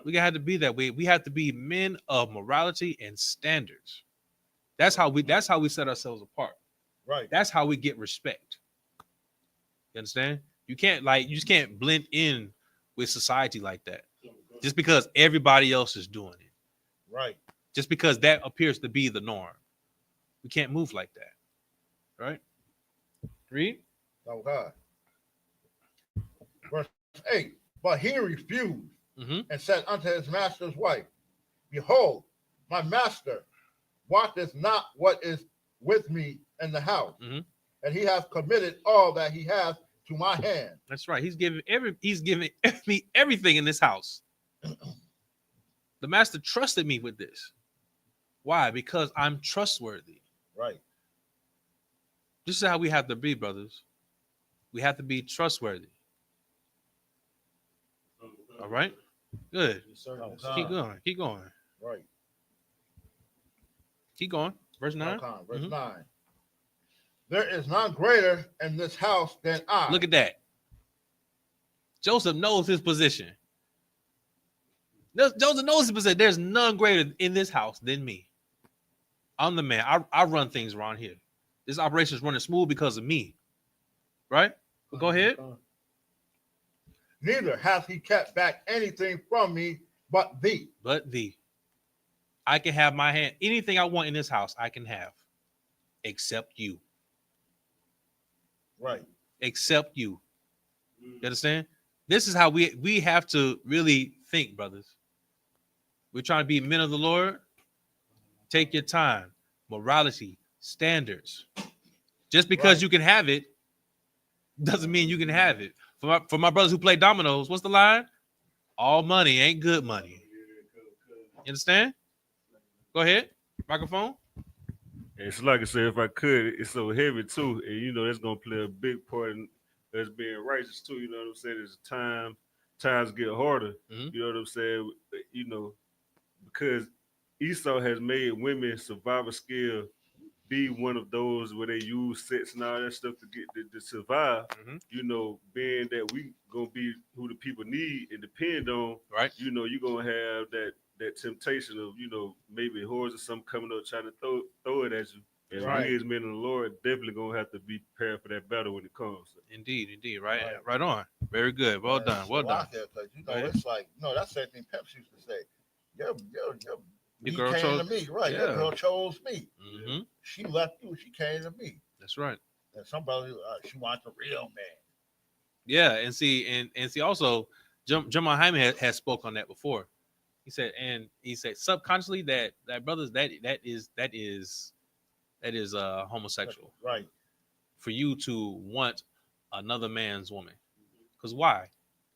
We have to be that way. We have to be men of morality and standards. That's how we set ourselves apart.
Right.
That's how we get respect. You understand? You just can't blend in with society like that. Just because everybody else is doing it.
Right.
Just because that appears to be the norm. We can't move like that. Right? Read.
Oh God. Verse 8. But he refused and said unto his master's wife, behold, my master wotteth not what is with me and the house,
Mhm.
and he has committed all that he has to my hand.
That's right. He's giving me everything in this house. The master trusted me with this. Why? Because I'm trustworthy.
Right.
This is how we have to be, brothers. We have to be trustworthy. All right? Good. Keep going. Keep going.
Right.
Keep going. Verse 9.
Verse 9. There is none greater in this house than I.
Look at that. Joseph knows his position. Joseph knows his position. There's none greater in this house than me. I'm the man. I run things around here. This operation is running smooth because of me. Right? Well, go ahead.
Neither hath he kept back anything from me but thee.
But thee. I can have my hand. Anything I want in this house, I can have. Except you.
Right.
Except you. You understand? This is how we have to really think, brothers. We're trying to be men of the Lord. Take your time. Morality, standards. Just because you can have it doesn't mean you can have it. For my brothers who play dominoes, what's the line? All money ain't good money. You understand? Go ahead. Microphone.
It's like I said, if I could, it's so heavy too, and you know that's gonna play a big part in us being righteous too. You know what I'm saying? As times get harder.
Mhm.
You know what I'm saying? You know, because Esau has made women survival skill be one of those where they use sex and all that stuff to get to survive.
Mhm.
You know, being that we gonna be who the people need and depend on.
Right.
You know, you're gonna have that temptation of, you know, maybe whores or something coming up trying to throw it at you. And
Right.
we as men of the Lord definitely gonna have to be prepared for that battle when it comes.
Indeed. Right on. Very good. Well done. Well done.
Because you know,
Right.
it's like, no, that's the same thing Pepsi used to say. Your
girl
came
chose
to me, right?
yeah.
Your girl chose me.
Mm-hmm.
She left you. She came to me.
That's right.
And somebody, she wants a real man.
Yeah, and see, also, Jamal Hyman has spoke on that before. He said subconsciously that brothers that is homosexual
Right.
for you to want another man's woman. Because why?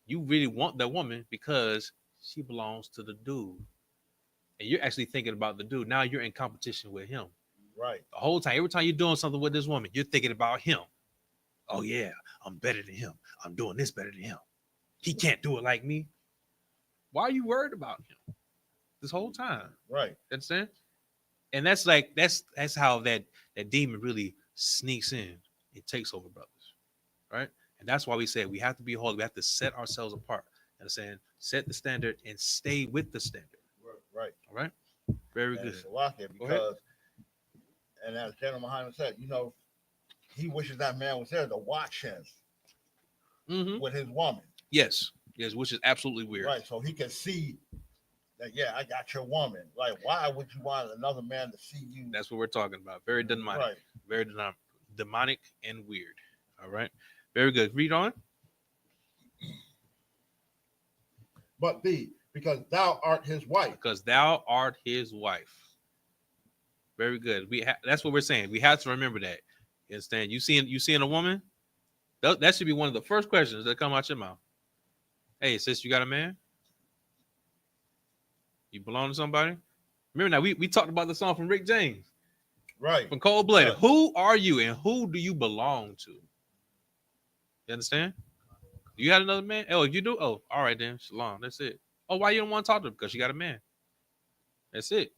You really want that woman because she belongs to the dude, and you're actually thinking about the dude. Now you're in competition with him.
Right.
The whole time, every time you're doing something with this woman, you're thinking about him. Oh yeah, I'm better than him. I'm doing this better than him. He can't do it like me. Why are you worried about him this whole time?
Right.
Understand? And that's how that demon really sneaks in. It takes over, brothers. Right? And that's why we say we have to be holy. We have to set ourselves apart. Understand? Set the standard and stay with the standard.
Right.
All right? Very good.
Because, and as General Muhammad said, you know, he wishes that man was there to watch him with his woman.
Yes, which is absolutely weird.
Right, so he can see that, yeah, I got your woman. Like, why would you want another man to see you?
That's what we're talking about. Very demonic.
Right.
Very demonic and weird. All right. Very good. Read on.
But thee, because thou art his wife.
Because thou art his wife. Very good. That's what we're saying. We have to remember that. You understand? You seeing a woman? That should be one of the first questions that come out your mouth. Hey, sis, you got a man? You belong to somebody? Remember now, we talked about the song from Rick James.
Right.
From Cold Blooded.
Right.
Who are you and who do you belong to? You understand? You got another man? Oh, if you do? Oh, all right then. Shalom. That's it. Oh, why you don't want to talk to her? Because you got a man. That's it.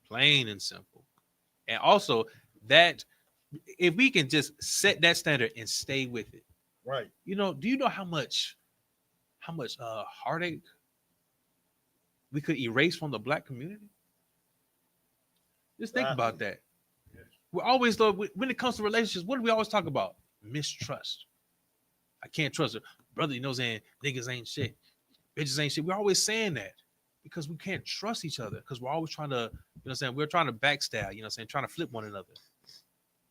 Plain and simple. And also that if we can just set that standard and stay with it.
Right.
You know, do you know how much heartache we could erase from the black community? Just think about that. We always though when it comes to relationships, what do we always talk about? Mistrust. I can't trust her. Brother, you know what I'm saying? Niggas ain't shit. Bitches ain't shit. We're always saying that because we can't trust each other because we're always trying to, you know what I'm saying? We're trying to backstab, you know what I'm saying? Trying to flip one another.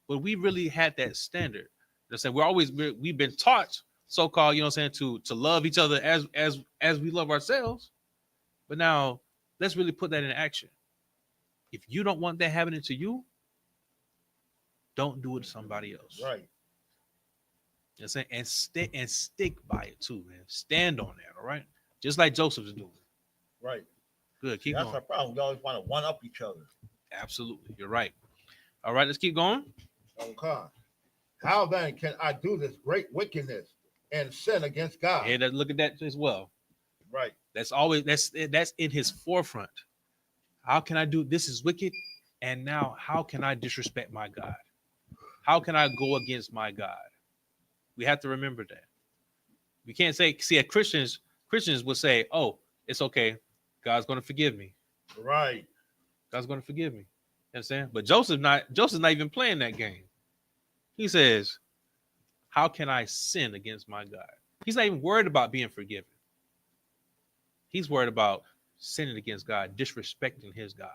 But we really had that standard. You know what I'm saying? We've been taught so-called, you know what I'm saying, to love each other as we love ourselves. But now let's really put that in action. If you don't want that happening to you, Don't do it to somebody else.
Right.
You know what I'm saying? And stick by it too, man. Stand on that, all right? Just like Joseph's doing.
Right.
Good.
See,
Keep
that's
going.
our problem. We always want to one up each other.
Absolutely. You're right. All right, let's keep going.
Okay. How then can I do this great wickedness and sin against God?
Hey, look at that as well.
Right.
That's always that's in his forefront. How can I do this is wicked? And now how can I disrespect my God? How can I go against my God? We have to remember that. We can't say, see, Christians will say, oh, it's okay. God's gonna forgive me.
Right.
God's gonna forgive me. You understand? But Joseph's not even playing that game. He says, how can I sin against my God? He's not even worried about being forgiven. He's worried about sinning against God, disrespecting his God.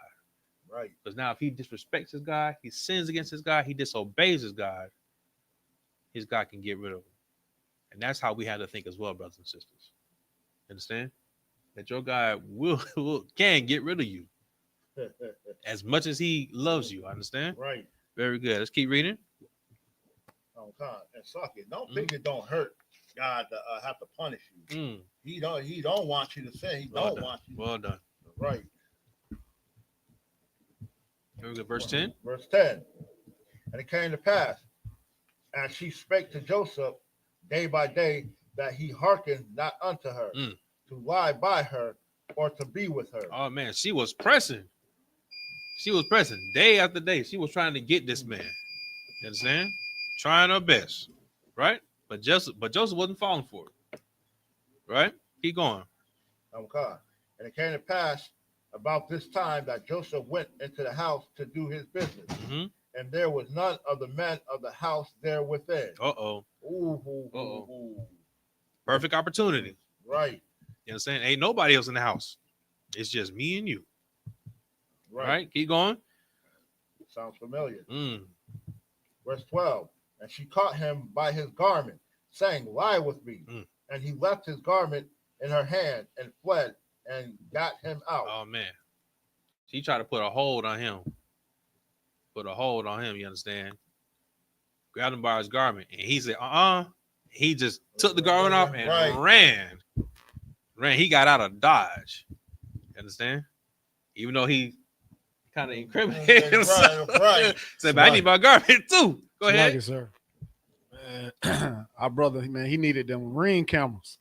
Right.
Because now if he disrespects his God, he sins against his God, he disobeys his God can get rid of him. And that's how we have to think as well, brothers and sisters. Understand? That your God can get rid of you as much as he loves you. Understand?
Right.
Very good. Let's keep reading.
Okay. And suck it. Don't think it don't hurt God to have to punish you. He don't want you to sin. He
Well
don't
done.
want you.
Well done.
Right.
Here we go. Verse 10.
Verse 10. And it came to pass, as she spake to Joseph day by day, that he hearkened not unto her, to lie by her or to be with her.
Oh man, she was pressing. She was pressing day after day. She was trying to get this man. You understand? Trying her best. Right? But Joseph wasn't falling for it. Right? Keep going.
Okay. And it came to pass about this time that Joseph went into the house to do his business.
Mm-hmm.
And there was none of the men of the house there within.
Uh-oh.
Ooh.
Perfect opportunity.
Right.
You understand? Ain't nobody else in the house. It's just me and you. Right? Keep going.
Sounds familiar. Verse 12. And she caught him by his garment, saying, lie with me. And he left his garment in her hand and fled and got him out.
Oh, man. She tried to put a hold on him. You understand? Grabbed him by his garment. And he said, He just took the garment off and ran. He got out of Dodge. You understand? Even though he kind of incriminated himself.
Right.
Said, but I need my garment too. Go ahead.
Like it, sir. Our brother, man, he needed them ring cameras.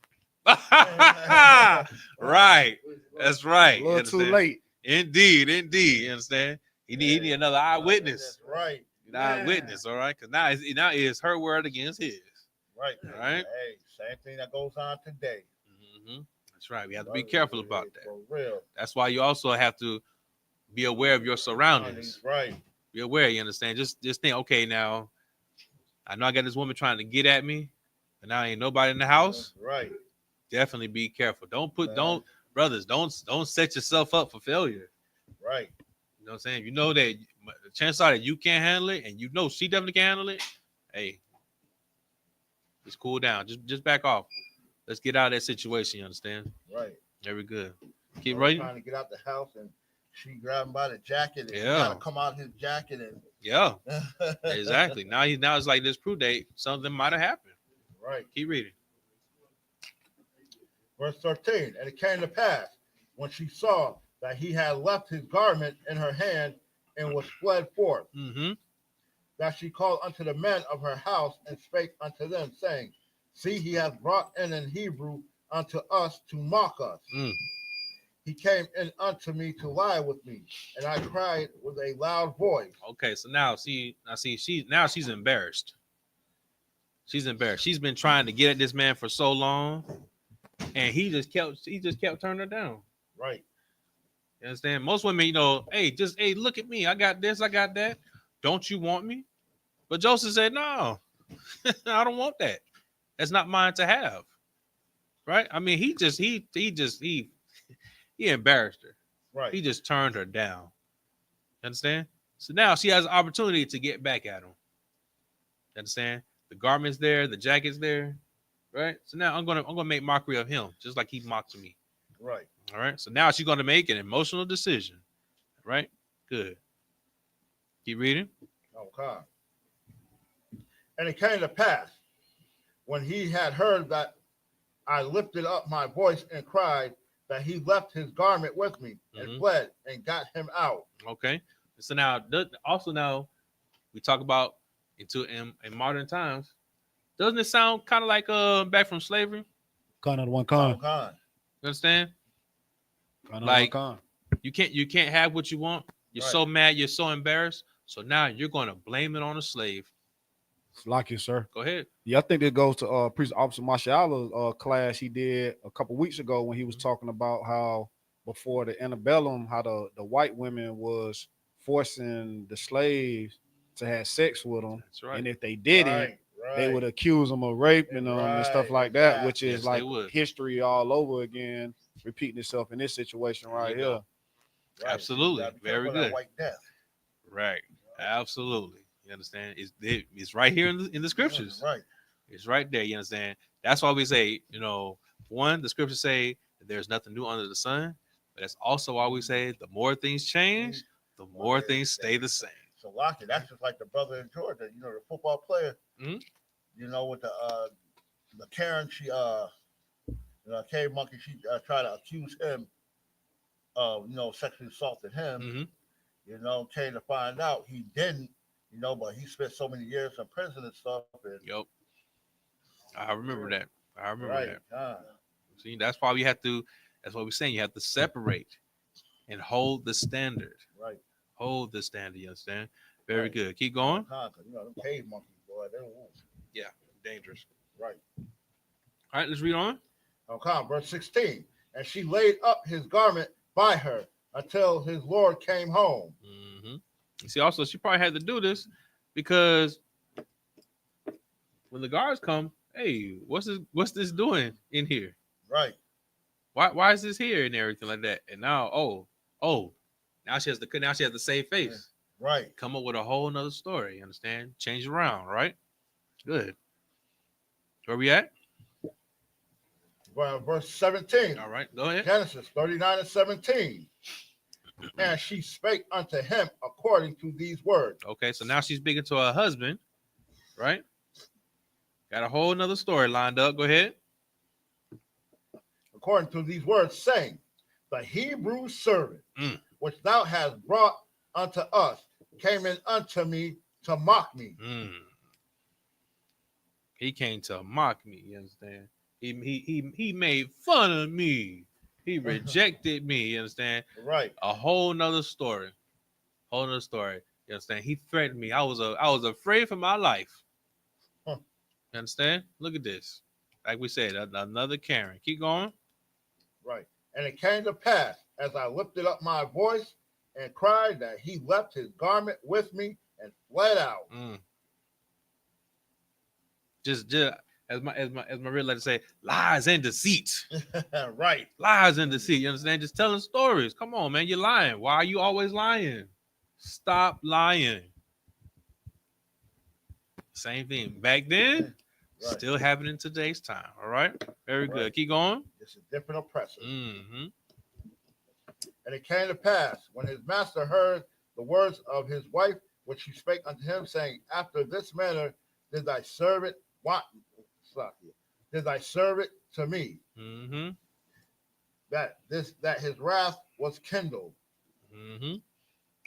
Right. That's right.
A little too late.
Indeed. You understand? He need another eyewitness.
That's right.
An eyewitness, all right? Because now it's her word against his.
Right.
All right.
Hey, same thing that goes on today.
That's right. We have to be careful about that.
For real.
That's why you also have to be aware of your surroundings.
Right.
Be aware, you understand? Just think, okay, now I know I got this woman trying to get at me, and now ain't nobody in the house.
Right.
Definitely be careful. Don't set yourself up for failure.
Right.
You know what I'm saying? You know that the chances are that you can't handle it, and you know she definitely can't handle it. Hey, just cool down. Just back off. Let's get out of that situation. You understand?
Right.
Very good. Keep writing.
Trying to get out the house, and she grabbed him by the jacket, and
Yeah.
gotta come out his jacket, and
Yeah, exactly. Now it's like this proof date. Something might have happened.
Right.
Keep reading.
Verse 13. And it came to pass when she saw that he had left his garment in her hand and was fled forth, that she called unto the men of her house and spake unto them, saying, see, he hath brought in Hebrew unto us to mock us. He came in unto me to lie with me, and I cried with a loud voice.
Okay, so now she's embarrassed. She's embarrassed. She's been trying to get at this man for so long, and he just kept turning her down.
Right.
You understand? Most women, hey, look at me. I got this, I got that. Don't you want me? But Joseph said, no, I don't want that. That's not mine to have. Right? I mean, he embarrassed her.
Right.
He just turned her down. You understand? So now she has an opportunity to get back at him. You understand? The garment's there, the jacket's there. Right? So now I'm gonna make mockery of him, just like he mocked me.
Right.
All right. So now she's gonna make an emotional decision. Right? Good. Keep reading.
Okay. And it came to pass, when he had heard that I lifted up my voice and cried, that he left his garment with me and fled and got him out.
Okay. So now, also now, we talk about in modern times. Doesn't it sound kind of like back from slavery?
Con of the one con.
You understand?
Con of the one
Like
con.
you can't have what you want. You're so mad, you're so embarrassed. So now you're going to blame it on a slave.
Like you, sir.
Go ahead.
Yeah, I think it goes to Priest Officer Marshall's class he did a couple weeks ago when he was talking about how before the antebellum, how the white women was forcing the slaves to have sex with them.
That's right.
And if they didn't, they would accuse them of raping them and stuff like that, which is like history all over again, repeating itself in this situation right here.
Absolutely. Very good.
White death.
Right. Absolutely. You understand? It's right here in the scriptures.
Right.
It's right there. You understand? That's why we say, one, the scriptures say that there's nothing new under the sun. But that's also why we say the more things change, the more things stay the same.
So Lockie, that's just like the brother in Georgia, the football player. With the Karen, she K Monkey, she tried to accuse him of sexually assaulting him. Came to find out he didn't. But he spent so many years in prison and stuff. And,
yep. I remember that.
that.
See, that's why we have to. That's what we're saying. You have to separate and hold the standard.
Right.
Hold the standard. You understand? Very good. Keep going.
Them cave monkeys, boy, they
yeah, dangerous.
Right.
All right, let's read on.
Okay, verse 16. And she laid up his garment by her until his Lord came home.
You see, also, she probably had to do this because when the guards come, hey, what's this doing in here?
Right.
Why is this here and everything like that? And now, now she has to save face.
Right.
Come up with a whole nother story. You understand? Change around, right? Good. Where we at?
Well, verse 17.
All right, go ahead.
Genesis 39 and 17. And she spake unto him according to these words.
Okay, so now she's speaking to her husband, right? Got a whole nother story lined up. Go ahead.
According to these words, saying, the Hebrew servant, which thou hast brought unto us, came in unto me to mock me.
He came to mock me, you understand? He made fun of me. He rejected me, you understand?
Right.
A whole nother story. You understand? He threatened me. I was afraid for my life. You understand? Look at this. Like we said, another Karen. Keep going.
Right. And it came to pass, as I lifted up my voice and cried, that he left his garment with me and fled out.
Just as my real letter say, lies and deceit.
Right.
Lies and deceit. You understand? Just telling stories. Come on, man. You're lying. Why are you always lying? Stop lying. Same thing. Back then, still happening in today's time. All right? Very good. Keep going.
It's a different oppressor. And it came to pass, when his master heard the words of his wife, which she spake unto him, saying, after this manner did thy servant to me, that his wrath was kindled.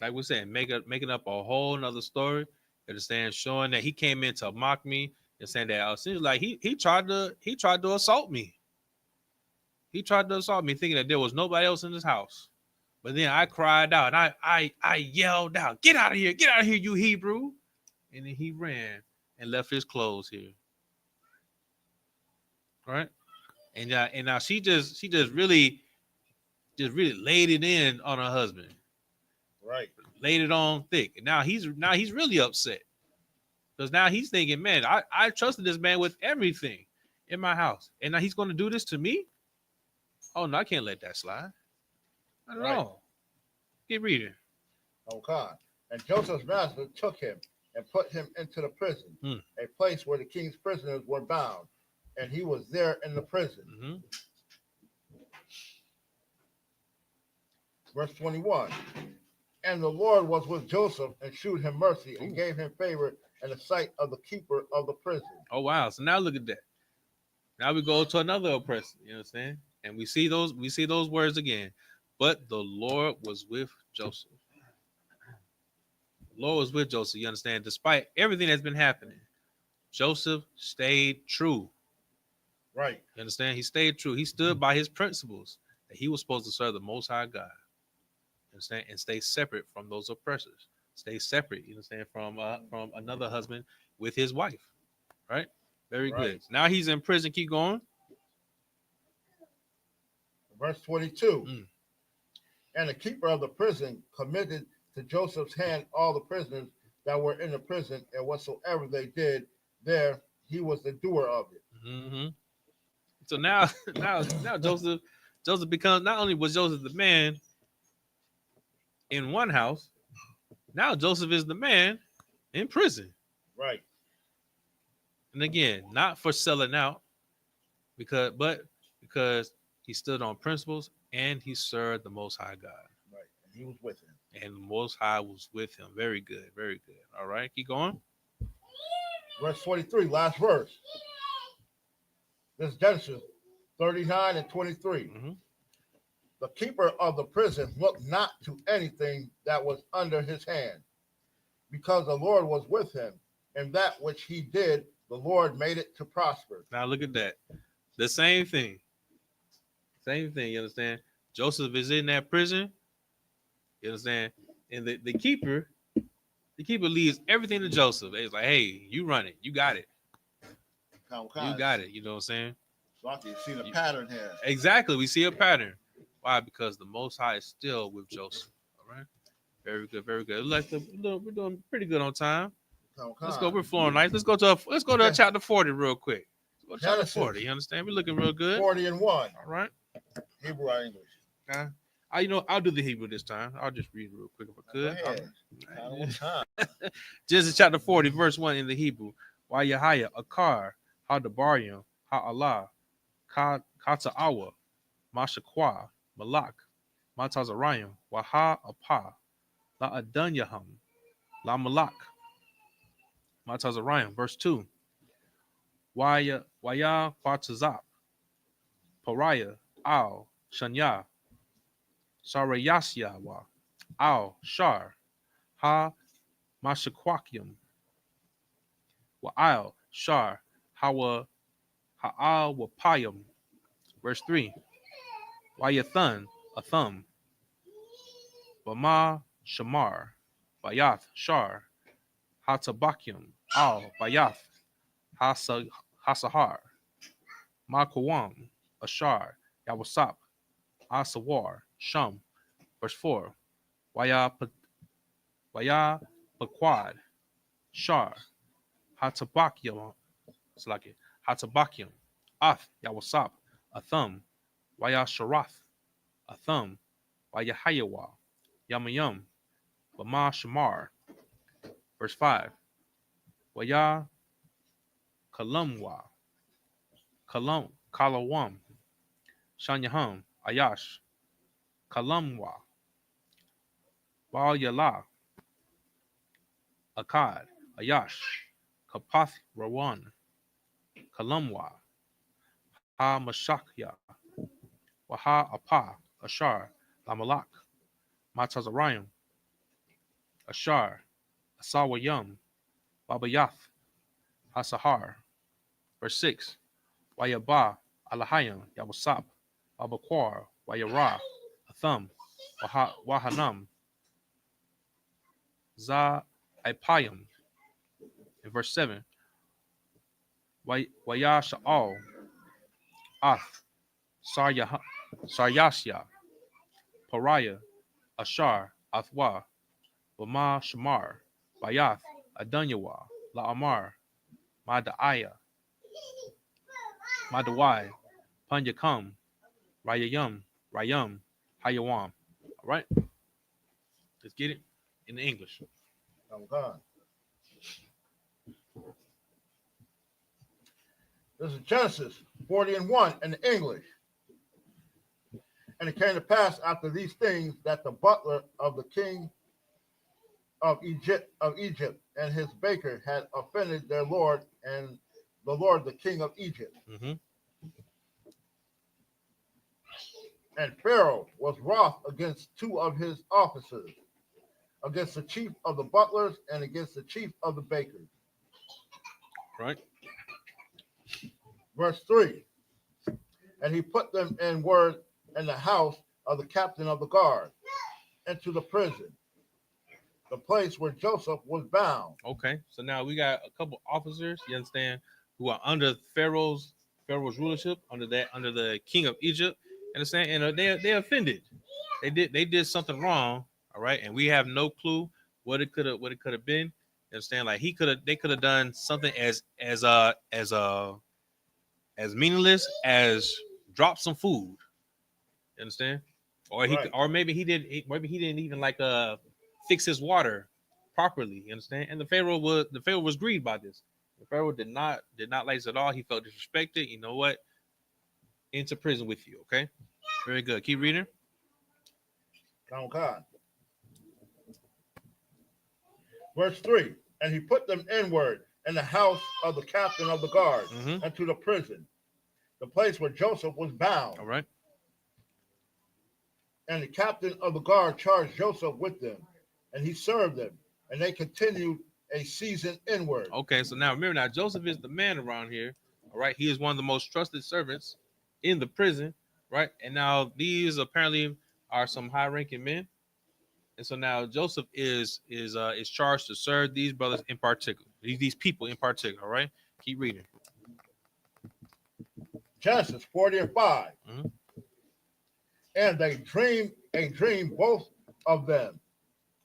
Like we're saying, making up a whole nother story. Understand? Showing that he came in to mock me and saying that it seems like he tried to assault me. He tried to assault me, thinking that there was nobody else in this house. But then I cried out and I yelled out, "Get out of here! Get out of here, you Hebrew!" And then he ran and left his clothes here. Right? And now she just really laid it in on her husband.
Right.
Laid it on thick. And now he's really upset. Because now he's thinking, man, I trusted this man with everything in my house. And now he's going to do this to me? Oh, no, I can't let that slide. Not at all. Keep reading.
Okay. And Joseph's master took him and put him into the prison, a place where the king's prisoners were bound. And he was there in the prison. Verse 21. And the Lord was with Joseph and shewed him mercy and gave him favor in the sight of the keeper of the prison.
Oh wow. So now look at that. Now we go to another oppressor. You understand? And we see those words again. But the Lord was with Joseph. The Lord was with Joseph. You understand? Despite everything that's been happening, Joseph stayed true.
Right.
You understand? He stayed true. He stood by his principles that he was supposed to serve the Most High God. You understand? And stay separate from those oppressors. Stay separate. You understand? From another husband with his wife. Right? Very good. Now he's in prison. Keep going.
Verse 22.
Mm.
And the keeper of the prison committed to Joseph's hand all the prisoners that were in the prison, and whatsoever they did there, he was the doer of it.
Mm-hmm. So now Joseph becomes, not only was Joseph the man in one house, now Joseph is the man in prison.
Right.
And again, not for selling out, because he stood on principles and he served the Most High God.
Right. And he was with him.
And the Most High was with him. Very good. Very good. All right. Keep going.
Verse 23, last verse. This is Genesis 39 and 23.
Mm-hmm.
The keeper of the prison looked not to anything that was under his hand, because the Lord was with him, and that which he did, the Lord made it to prosper.
Now look at that. The same thing. Same thing, you understand? Joseph is in that prison. You understand? And the keeper leaves everything to Joseph. He's like, hey, you run it. You got it. You got it. You know what I'm saying?
So I can see the pattern here.
Exactly. We see a pattern. Why? Because the Most High is still with Joseph. All right. Very good. Very good. We're doing pretty good on time. Let's go. We're flowing nice. Let's go to chapter 40 real quick. Let's go to chapter 40. You understand? We're looking real good.
40 and 1.
All right.
Hebrew or English?
I'll do the Hebrew this time. I'll just read real quick if I could.
Right.
Genesis chapter 40, verse 1 in the Hebrew. Why Yahya, Akar, Hadabaryam, Ha'Allah, Kata'awa, Mashaqwa, Malak, Matazarayam, Waha Apa, La Adunyaham, La Malak, Matazarayam, verse 2. Waya Quatazap, Pariah, Al, Shanya, Sarayasyawa, Al, Shar, Ha, Mashaqwakyam, Wa'al, Shar, Hawa, Ha'al, Wapayam, verse 3. Wayathan, Atham, Bama, Shamar, Bayath, Shar, Hatabakyam, Al, Bayath, Hasahar, Makawam, Ashar, Yawasap, Asawar, Shum, verse 4. Waya Paquad, Shar, Hatabakyam, Hatabakyam, Ath, Yawasap, Atham, Waya Sharath, Atham, Waya Hayawa, Yamayum, Bama Shamar, verse 5. Waya Kalamwa, Kalawam, Shanyaham, Ayash, Kalamwa, Baal Yala, Akkad, Ayash, Kapath Rawan, Kalamwa, Ha Mashakya, Waha Apa, Ashar, Lamalak, Matazarayam, Ashar, Asawayam, Babayath, Hasahar, verse 6. Wayaba, Alahayam, Yawasap, Babaquar, Wayara, Atham, Wahanam, Za Ipayam. In verse 7. Wayasha'al, Ath, Saryasya, Pariah, Ashar, Athwa, Bama Shamar, Bayath, Adunyawa, La'amar, Mada'aya, Madawai, Punyakam, Rayam, Hayawam. All right? Let's get it in the English.
Okay. This is Genesis 40 and 1 in the English. And it came to pass after these things that the butler of the king Egypt, and his baker had offended their lord and the Lord, the king of Egypt.
Mm-hmm.
And Pharaoh was wroth against two of his officers, against the chief of the butlers and against the chief of the bakers.
Right.
Verse 3. And he put them in word in the house of the captain of the guard, into the prison, the place where Joseph was bound.
Okay. So now we got a couple officers, you understand, who are under Pharaoh's rulership, under the king of Egypt. Understand? And they offended. They did something wrong. All right. And we have no clue what it could have been. You understand? Like they could have done something as meaningless as drop some food. You understand? Or
Right.
maybe he didn't even like fix his water properly. You understand? And the Pharaoh was grieved by this. The Pharaoh did not like this at all. He felt disrespected. You know what? Into prison with you. Okay. Very good. Keep reading.
Okay. Verse 3. And he put them inward in the house of the captain of the guard,
Mhm.
and to the prison, the place where Joseph was bound.
All right.
And the captain of the guard charged Joseph with them, and he served them, and they continued a season inward.
Okay. So now remember, now Joseph is the man around here. All right. He is one of the most trusted servants in the prison. Right. And now these apparently are some high-ranking men. And so now Joseph is charged to serve these brothers in particular, these people in particular. All right, keep reading.
Genesis 40:5.
Mhm.
And they dreamed a dream, both of them,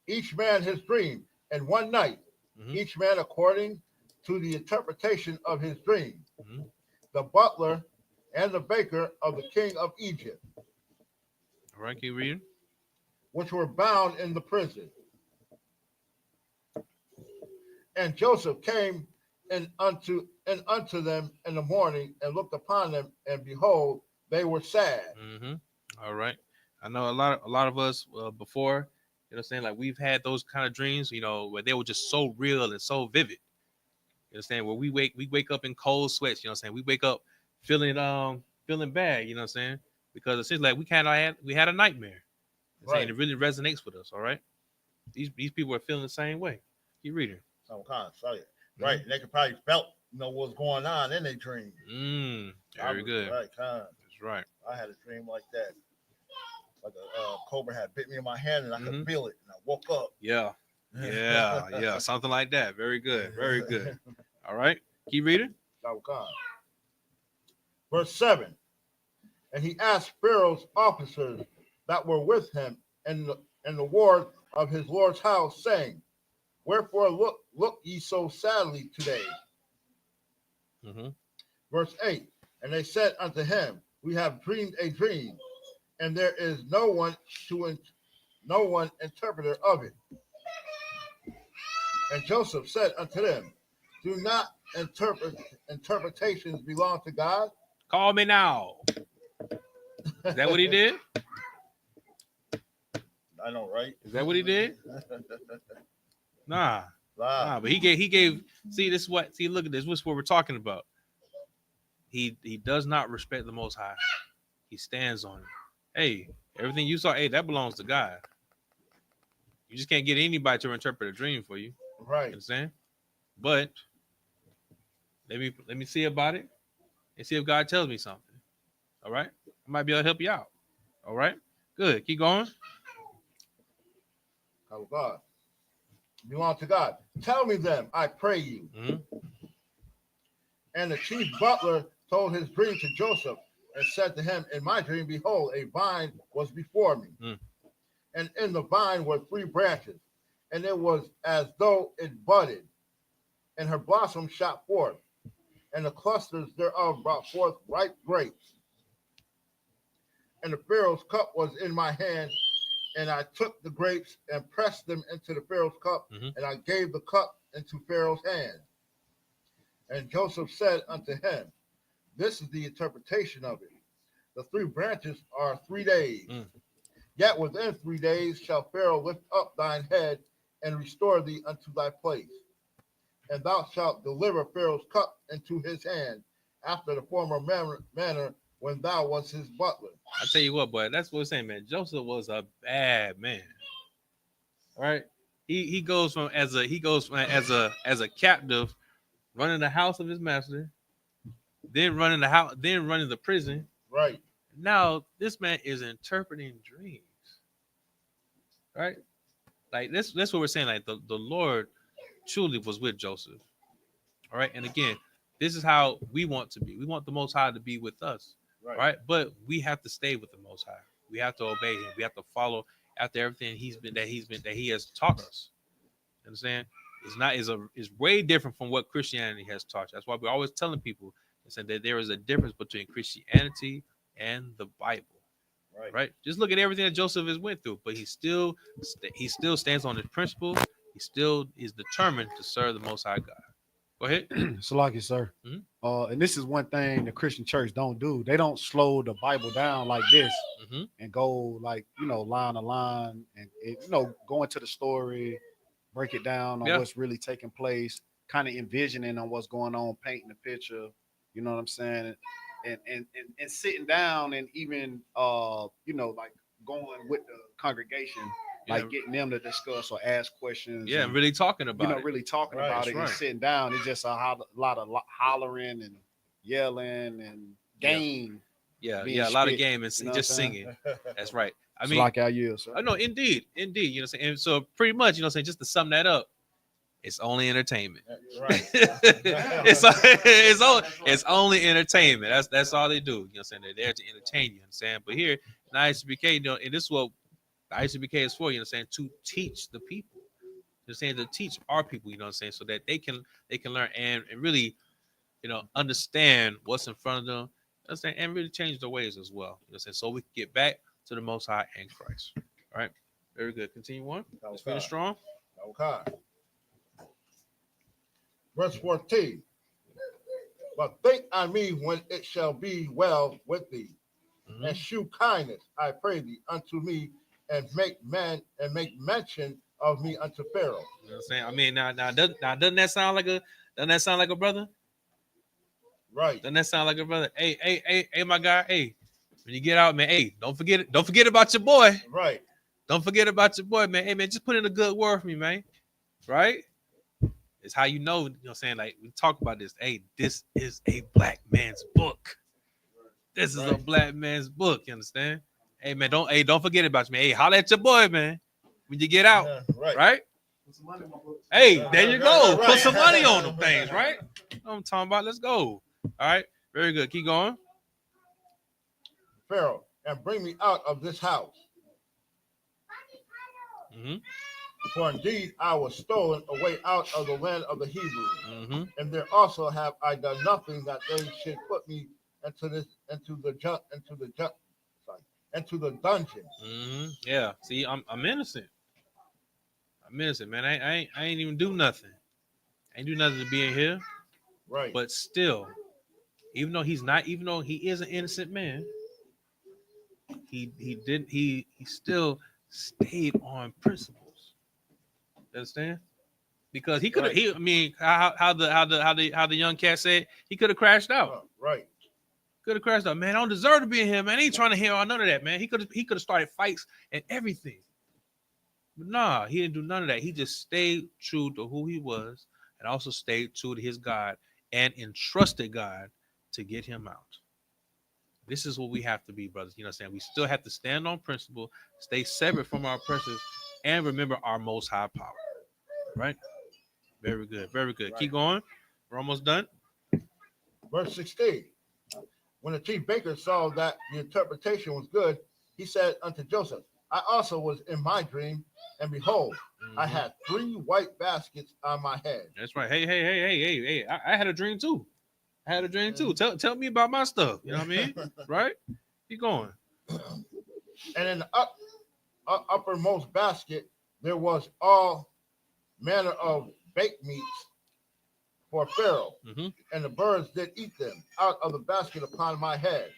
each man his dream, and one night,
Mhm.
each man according to the interpretation of his dream.
Mhm.
The butler and the baker of the king of Egypt,
All right, keep reading.
which were bound in the prison. And Joseph came unto them in the morning, and looked upon them, and behold, they were sad.
Mm-hmm. All right. I know a lot of us before, you know, what I'm saying, like we've had those kind of dreams, you know, where they were just so real and so vivid. You understand? Where we wake up in cold sweats. You know, what I'm saying, we wake up feeling bad. You know, what I'm saying, because it seems like we had a nightmare.
Right.
Saying it really resonates with us. All right. These people are feeling the same way. Keep reading.
Some kind of say it. Right. And they could probably felt, what's going on in their dream.
Very good.
Right, kind of.
That's right.
I had a dream like that. Like a cobra had bit me in my hand, and I could
Mhm.
feel it, and I woke up.
Yeah. Yeah. Something like that. Very good. Very good. All right. Keep reading.
Verse 7. And he asked Pharaoh's officers that were with him in the ward of his Lord's house, saying, Wherefore look ye so sadly today?
Mm-hmm.
Verse 8. And they said unto him, We have dreamed a dream, and there is no one interpreter of it. And Joseph said unto them, Do not interpretations belong to God?
Call me now. Is that what he did?
I know, right?
Is that what he did? Nah. But he gave. See, this is what. See, look at this. This is what we're talking about. He does not respect the Most High. He stands on it. Hey, everything you saw, hey, that belongs to God. You just can't get anybody to interpret a dream for you.
Right.
You understand? But let me see about it and see if God tells me something. All right? I might be able to help you out. All right? Good. Keep going.
Oh, God. Belong to God. Tell me them, I pray you.
Mm-hmm.
And the chief butler told his dream to Joseph, and said to him, In my dream, behold, a vine was before me. And in the vine were 3 branches, and it was as though it budded, and her blossoms shot forth, and the clusters thereof brought forth ripe grapes. And the Pharaoh's cup was in my hand, and I took the grapes and pressed them into the Pharaoh's cup, and I gave the cup into Pharaoh's hand. And Joseph said unto him, This is the interpretation of it. The 3 branches are 3 days. Yet within 3 days shall Pharaoh lift up thine head, and restore thee unto thy place. And thou shalt deliver Pharaoh's cup into his hand, after the former manner when thou was his butler.
I tell you what, boy, that's what we're saying, man. Joseph was a bad man. All right. He goes from as a captive, running the house of his master, then running the house, then running the prison.
Right.
Now this man is interpreting dreams. Right? Like that's what we're saying. Like the Lord truly was with Joseph. All right. And again, this is how we want to be. We want the Most High to be with us. Right. But we have to stay with the Most High. We have to obey him. We have to follow after everything that he has taught us. You understand? It's way different from what Christianity has taught. That's why we're always telling people and saying that there is a difference between Christianity and the Bible. Right? Just look at everything that Joseph has went through, but he still stands on his principles. He still is determined to serve the Most High God. Go ahead.
Salaki, sir.
Mhm.
And this is one thing the Christian church don't do. They don't slow the Bible down like this
Mhm.
and go like, line to line and go into the story, break it down on
Yeah.
what's really taking place, kind of envisioning on what's going on, painting the picture. You know what I'm saying? And sitting down and even like going with the congregation, like getting them to discuss or ask questions.
Yeah,
and,
really talking about it.
really talking
Right,
about
that's
it and
right.
sitting down. It's just a lot of hollering and yelling and game.
Yeah,
being
a lot of
spit,
game and
you know
just
what I'm saying?
singing. That's right. I
It's
mean,
like our years, sir.
I know, indeed. You know what I'm saying? And so pretty much, you know what I'm saying, just to sum that up, it's only entertainment.
Right.
It's only entertainment. That's all they do. You know what I'm saying? They're there to entertain you, know what I'm saying? But here, in ISUPK, and this is what the ISUPK is for, you know what I'm saying, to teach the people. You know what I'm saying? To teach our people, you know what I'm saying, so that they can learn and really, understand what's in front of them, you know what I'm saying, and really change their ways as well. You know what I'm saying? So we can get back to the Most High and Christ. All right. Very good. Continue on. Let's finish strong.
Okay. Verse 14. But think on me when it shall be well with thee, and shew kindness, I pray thee, unto me, and make mention of me unto Pharaoh.
You know what I'm saying? I mean, now doesn't that sound like a brother?
Right.
Doesn't that sound like a brother? Hey, my guy. Hey, when you get out, man. Hey, don't forget about your boy.
Right.
Don't forget about your boy, man. Hey, man, just put in a good word for me, man. Right? It's how you know what I'm saying? Like, we talk about this. Hey, this is a black man's book. This is a black man's book. You understand? Hey, man, don't forget about you, man. Hey, holler at your boy, man. When you get out, right? Hey, there you go. Put some money on them things, right? You know what I'm talking about. Let's go. All right. Very good. Keep going.
Pharaoh, and bring me out of this house.
Mm-hmm.
For indeed I was stolen away out of the land of the Hebrews,
Mm-hmm.
and there also have I done nothing that they should put me into the dungeon.
Mm-hmm. Yeah. See, I'm innocent. I'm innocent, man. I ain't even do nothing. I ain't do nothing to be in here.
Right.
But still, even though he is an innocent man, he still stayed on principles. You understand? Because he could have. I mean, how the young cat said, he could have crashed out.
Right.
Could have crashed out. Man, I don't deserve to be in here, man. I ain't trying to hear all none of that, man. He could have started fights and everything. But nah, he didn't do none of that. He just stayed true to who he was, and also stayed true to his God, and entrusted God to get him out. This is what we have to be, brothers. You know what I'm saying? We still have to stand on principle, stay separate from our oppressors, and remember our most high power. Right? Very good. Very good. Right. Keep going. We're almost done.
Verse 16. When the chief baker saw that the interpretation was good, he said unto Joseph, I also was in my dream, and behold, I had 3 white baskets on my head.
That's right. Hey. I had a dream too. Tell me about my stuff. You know what I mean? Right? Keep going.
And in the uppermost basket, there was all manner of baked meats for Pharaoh, and the birds did eat them out of the basket upon my head.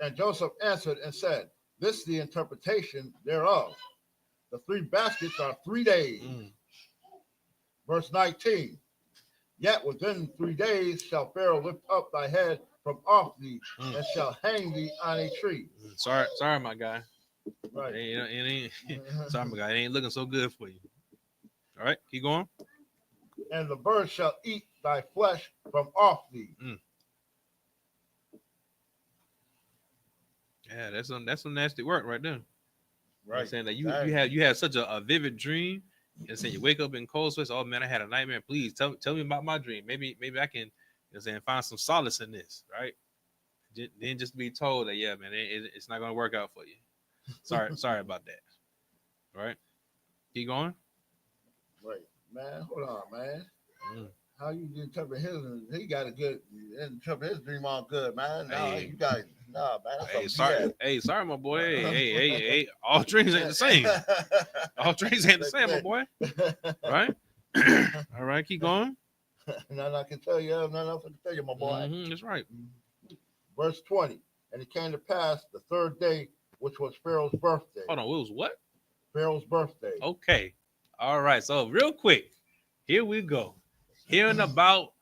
And Joseph answered and said, this is the interpretation thereof. The 3 baskets are 3 days. Verse 19. Yet within 3 days shall Pharaoh lift up thy head from off thee and shall hang thee on a tree.
Sorry, my guy.
Right.
It ain't sorry, my guy. It ain't looking so good for you. All right, keep going.
And the birds shall eat thy flesh from off thee.
Yeah, that's some nasty work right there.
Right.
I'm saying that you had such a vivid dream. And saying you wake up in cold sweats. Oh man, I had a nightmare. Please tell me about my dream. Maybe I can, find some solace in this. Right? Then just be told that yeah, man, it's not gonna work out for you. Sorry about that. All right, keep going.
Right, man. Hold on, man. How you interpret his? He got a good interpret his dream all good, man. Nah, you got man.
Sorry, my boy. Hey. All dreams ain't the same. All dreams ain't the same, my boy. Right? All right, keep going.
Nothing I can tell you. Nothing else I can tell you, my boy.
That's right.
Verse 20. And it came to pass the 3rd day, which was Pharaoh's birthday.
Hold on, it was what?
Pharaoh's birthday.
Okay. All right. So real quick, here we go. Hearing about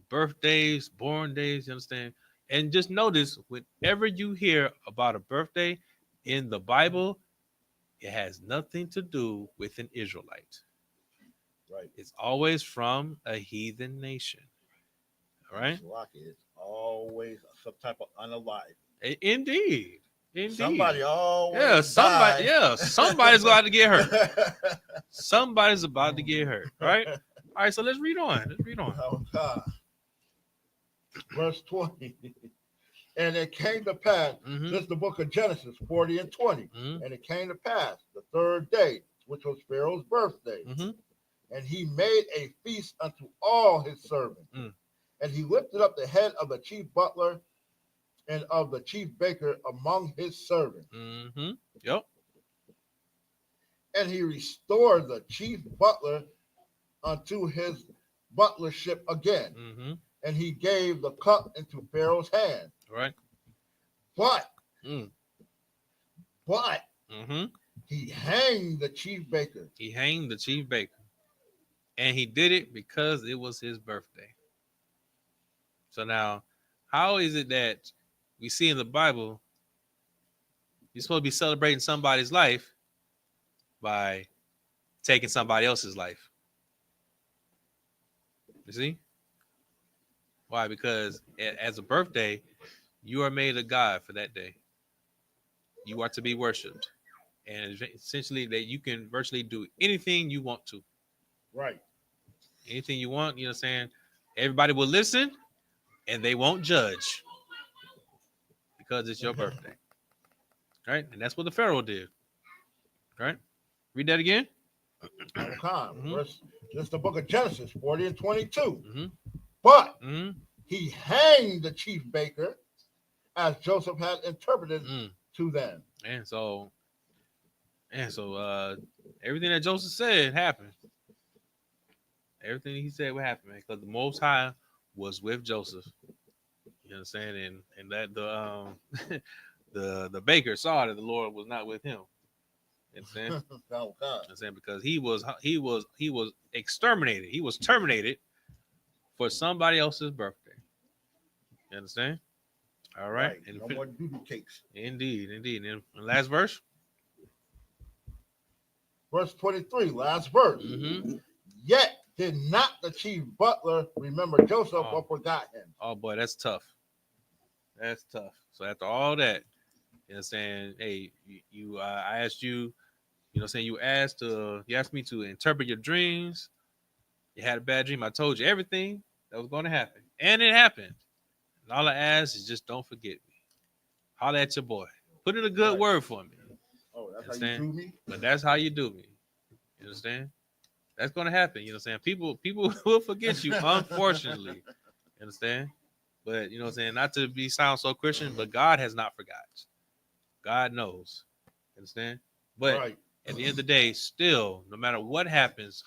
birthdays, born days, you understand? And just notice, whenever you hear about a birthday in the Bible, it has nothing to do with an Israelite.
Right.
It's always from a heathen nation. All right.
It's always some type of unalive.
Indeed.
Somebody always
somebody's about to get hurt. Somebody's about to get hurt. Right. All right. So let's read on.
Oh, God. Verse 20. And it came to pass, this is the book of Genesis 40 and 20. And it came to pass the 3rd day, which was Pharaoh's birthday. And he made a feast unto all his servants. And he lifted up the head of the chief butler and of the chief baker among his servants.
Yep.
And he restored the chief butler unto his butlership again. And he gave the cup into Pharaoh's hand.
Right.
But he hanged the chief baker.
And he did it because it was his birthday. So now, how is it that we see in the Bible you're supposed to be celebrating somebody's life by taking somebody else's life? You see? Why? Because as a birthday, you are made a god for that day. You are to be worshipped. And essentially that you can virtually do anything you want to.
Right.
Anything you want, you know what I'm saying? Everybody will listen and they won't judge because it's your birthday. Right? And that's what the Pharaoh did. Right? Read that again.
This is the book of Genesis 40 and 22. But he hanged the chief baker as Joseph had interpreted to them.
And so everything that Joseph said happened. Everything he said would happen, man, because the Most High was with Joseph. You know what I'm saying? And that the baker saw that the Lord was not with him. You know what I'm saying?
Oh, God.
I'm saying because he was exterminated. He was terminated for somebody else's birthday. You understand? All right.
And no more doodoo cakes.
Indeed. And last verse.
Verse 23, last verse. Yet did not the chief butler remember Joseph or forgot him.
Oh boy, that's tough. So after all that, you know what I'm saying, hey, I asked you, you know what I'm saying, you asked me to interpret your dreams. You had a bad dream. I told you everything that was going to happen. And it happened. And all I ask is just don't forget me. Holler at your boy. Put in a good word for me.
Oh, that's how you do me?
But that's how you do me. You understand? That's going to happen. You know what I'm saying? People will forget you, unfortunately. You understand? But, you know what I'm saying? Not to sound so Christian, but God has not forgot. God knows. You understand? But at the end of the day, still, no matter what happens,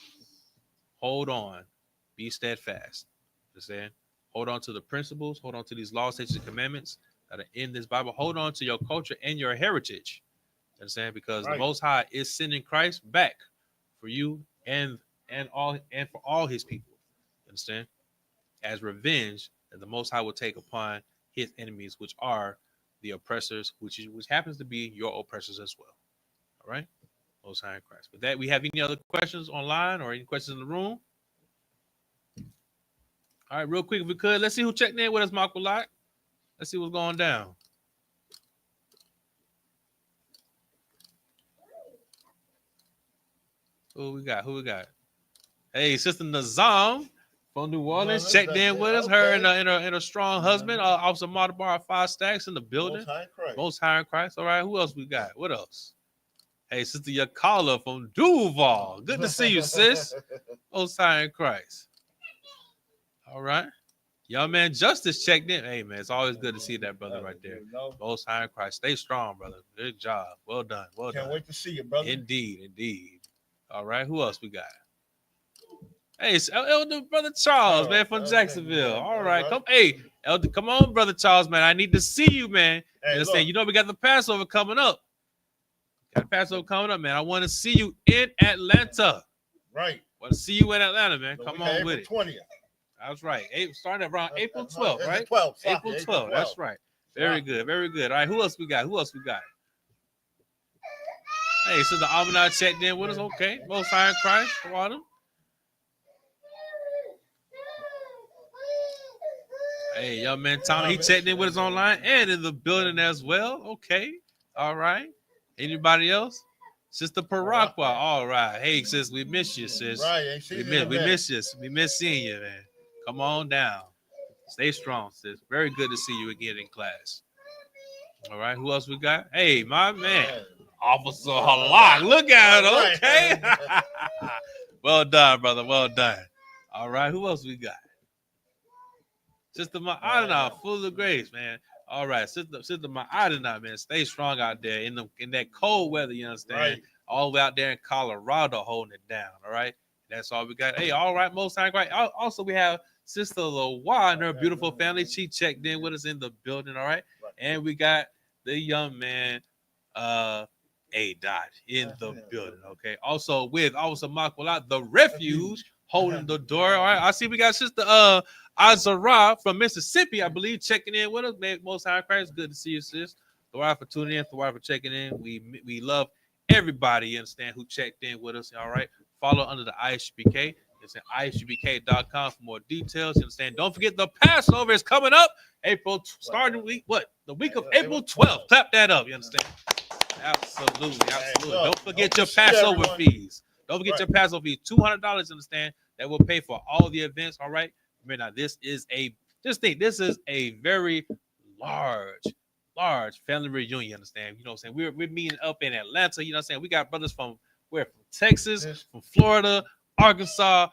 hold on. Be steadfast. You understand? Hold on to the principles. Hold on to these laws, statutes, and commandments that are in this Bible. Hold on to your culture and your heritage. Understand? Because the
Right.
Most High is sending Christ back for you and for all His people. Understand? As revenge that the Most High will take upon His enemies, which are the oppressors, which happens to be your oppressors as well. All right, Most High in Christ. With that, we have any other questions online or any questions in the room? All right, real quick, if we could, let's see who checked in with us, Makulat. Let's see what's going down. Who we got? Hey, Sister Nazam from New Orleans checked in with us. Her and her strong husband, Officer Martabar 5 Stacks in the building. Most High in Christ. All right, who else we got? What else? Hey, Sister Yakala from Duval. Good to see you, sis. Most High in Christ. All right. Young man Justice checked in. Hey, man, it's always good to see that brother right there. Most High in Christ. Stay strong, brother. Good job. Well done.
Can't wait to see you, brother.
Indeed. All right, who else we got? Hey, it's Elder Brother Charles, man, from Jacksonville. All right, Elder, come on, Brother Charles, man. I need to see you, man. You understand? You know we got the Passover coming up. Man. I want to see you in Atlanta.
Right.
Want to see you in Atlanta, man. Come on with it.
20th.
That's right. Starting around April 12th, right? April 12th. That's right. Very good. All right, who else we got? Hey, so the Almanac checked in with us. Okay. Most High in Christ. Water. Hey, young man Tommy, he checked in with us online and in the building as well. Okay. All right. Anybody else? Sister Paraqua. All right. Hey, sis, we miss you, sis.
Right.
We miss you. We miss seeing you, man. Come on down. Stay strong, sis. Very good to see you again in class. All right. Who else we got? Hey, my man. Officer Halak. Look at it. Okay. Well done, brother. Well done. All right. Who else we got? Sister Ma'adana, full of grace, man. All right, Sister Ma'adana, man. Stay strong out there in that cold weather, you understand?
Right.
All the way out there in Colorado holding it down, all right? That's all we got. Hey, all right, Most High, right? Also, we have Sister Lawa and her beautiful family. She checked in with us in the building, all right? And we got the young man, A-Dot in the building, okay? Also with Officer Makwala, the refuge, holding the door, all right? I see we got Sister Azara from Mississippi, I believe, checking in with us. Man, Most High Christ, good to see you, sis. Thrive for tuning in, Thrive for checking in. We love everybody, you understand, who checked in with us, all right? Follow under the ISUPK. It's at ISUPK.com for more details, you understand? Don't forget the Passover is coming up. Starting week, the week of April 12th. Clap that up, you understand? Absolutely. Don't forget your Passover fees. Don't forget your Passover fees. $200, understand? That will pay for all the events, all right? Remember, now this is a very large family reunion, understand? You know what I'm saying? We're meeting up in Atlanta, you know what I'm saying? We got brothers from Texas, from Florida, Arkansas,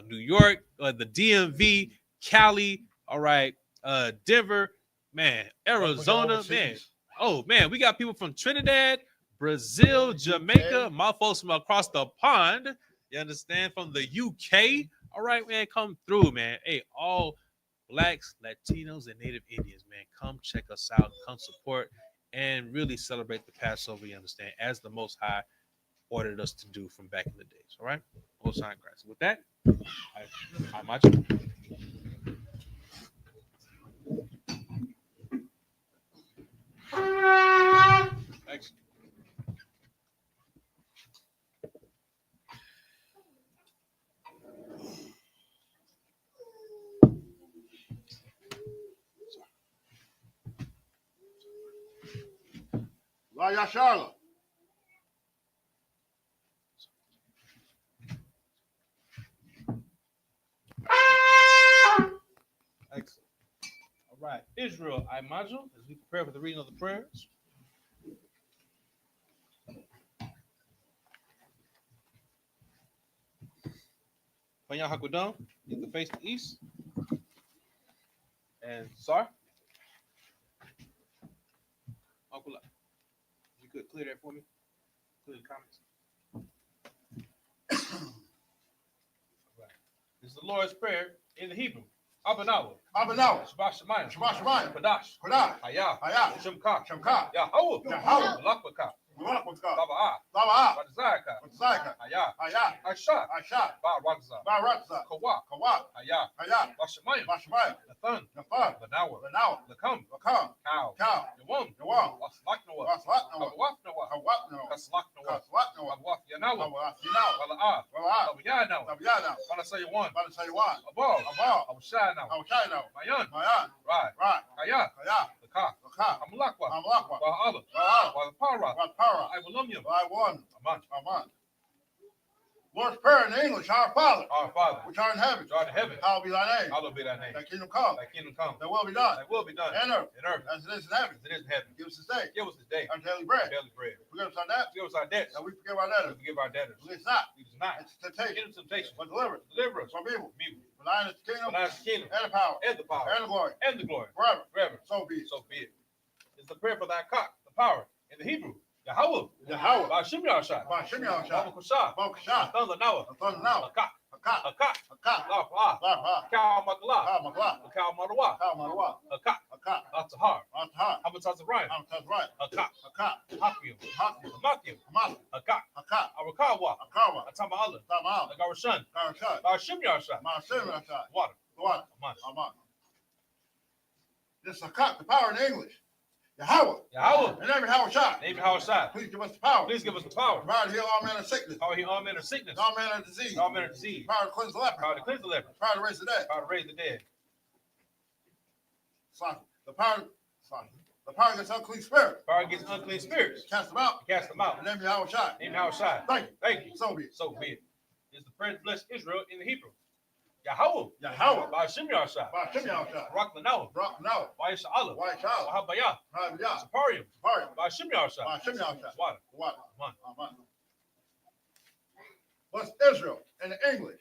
New York, the DMV, Cali, all right, Denver, man, Arizona, man. Oh, man, we got people from Trinidad, Brazil, Jamaica, my folks from across the pond, you understand, from the UK. All right, man, come through, man. Hey, all Blacks, Latinos, and Native Indians, man, come check us out, come support, and really celebrate the Passover, you understand, as the Most High ordered us to do from back in the days, all right? Most High in Christ. With that, I'm out. Thanks.
La Yasharla.
Excellent. All right. Israel, I module as we prepare for the reading of the prayers. Panya Hakudam, you can face the east. And Sar. Uncle, you could clear that for me. Clear the comments. All right. This is the Lord's Prayer in the Hebrew. Abanawa. Shabbat Shemayim.
Shabbat Shemayim.
Kadash.
Kodah.
Hayah.
Hayah.
Shemka.
Shemka.
Yahweh.
Yahweh.
Malakbaka.
Mulakwaska.
Lava
Lava.
Wadazaka,
Watsaka.
Aya,
Aya.
Asha,
Asha.
Ba Radza,
Baratza.
Kawa,
Kawa.
Aya,
Aya.
Washamayim,
Mashmaya.
Nathan,
Nafar.
Lanawa,
Lanawa.
Lakam,
Lakam.
Cow,
Cow.
Yawam,
Yawam.
Waslaknawa,
Waslatnawa.
Kawafnawa,
Kawatnawa.
Kaslaknawa,
Kaslatnawa.
Abwaf Yanawa,
Kawatinawa.
Wala
Wala.
Tabayanawa,
Tabyana.
Wanasayawan,
Balisaywan.
Abal,
Abal.
Abshanawa,
Awshaynawa.
Mayan,
Mayan.
Right,
Right.
Kaya,
Kaya.
Laka,
Laka.
Amalakwa,
Amalakwa.
Wahala,
Wala.
Wapara,
Watpara.
Iwalumium,
I won.
Aman,
Aman. Lord's Prayer in English, our Father,
our Father,
which art in heaven,
which art in heaven,
hallowed be thy name.
hallowed be thy name.
Thy kingdom come,
Thy kingdom come,
thy will be done,
thy will be done
in earth,
in earth
as it is in heaven.
as it is in heaven.
Give us this day
Give us this day
our daily
our
bread.
daily bread.
Forgive us our debt,
Give us our debts,
and we forgive our
and
debtors.
forgive our debtors.
Lead us not
Lead us not
into temptation,
into temptation,
but deliver us
deliver us
from evil.
from evil.
For thine is the kingdom,
For thine is the kingdom,
and the power,
and the power,
and the glory,
and the glory,
forever.
forever.
So be it.
So be it. It's the prayer for thy cock, the power, in the Hebrew. Yahweh,
Yahweh,
Bashim Yahshai,
Bashim Yahshai,
Babakusha,
Bokashah,
Thunder Nawa,
Nathanawa,
Akak,
Hakah,
Akak,
Hakah,
Lafah,
Lafah,
Kal Makala,
Kah, Maklah,
Kal Marawa,
Kah, Marawa,
Akak,
Hakah,
Atahar,
Atahar,
Hamatazarayim,
Amtazrai,
Akak,
Hakah,
Hakim,
Hakim,
Makim,
Hamas,
Akak,
Hakah,
Arakawa,
Akawa,
Atama Allah,
Tamal,
Agarashan,
Karashah,
Bashim Yahshai,
Maasim Yahshai,
water,
What?
Aman.
Aman. This is Hakah, the power in English. Yahweh.
Yahweh,
And every Hawashai.
name Yahshai.
Please give us the power.
Please give us the power.
Power to heal all manner of sickness.
Power to heal all manner of sickness,
All manner of disease.
all manner of disease,
Power to cleanse the leper.
power to cleanse the leper,
Power to raise the dead.
power to raise the dead,
The power. The power against unclean spirits.
power against unclean spirits,
Cast them out.
cast them out.
And name Yahweh.
Name Yahshai.
Thank you.
Thank you.
So be it.
So be it. It's the prayer to bless Israel in the Hebrew. Yahweh,
Yahweh.
Bashim Yahshai,
Bashim Yahshai.
Barak Lanawa,
Rock now.
Vayesha Allah,
White child.
Wahabaya,
Hallelujah.
Saparium,
Sorry.
Bashim Yahshai,
Bashim Yahshai.
Water,
What?
Aman.
Aman. Bless Israel in the English.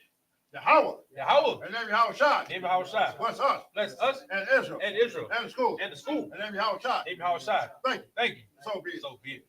Yahweh.
Yahweh,
And name Yahweh.
name Yahshai,
Bless us.
bless us
And Israel.
and Israel
And the school.
and the school.
And name Yahweh.
Name Yahshai.
Thank you.
Thank you.
So be it.
So be it.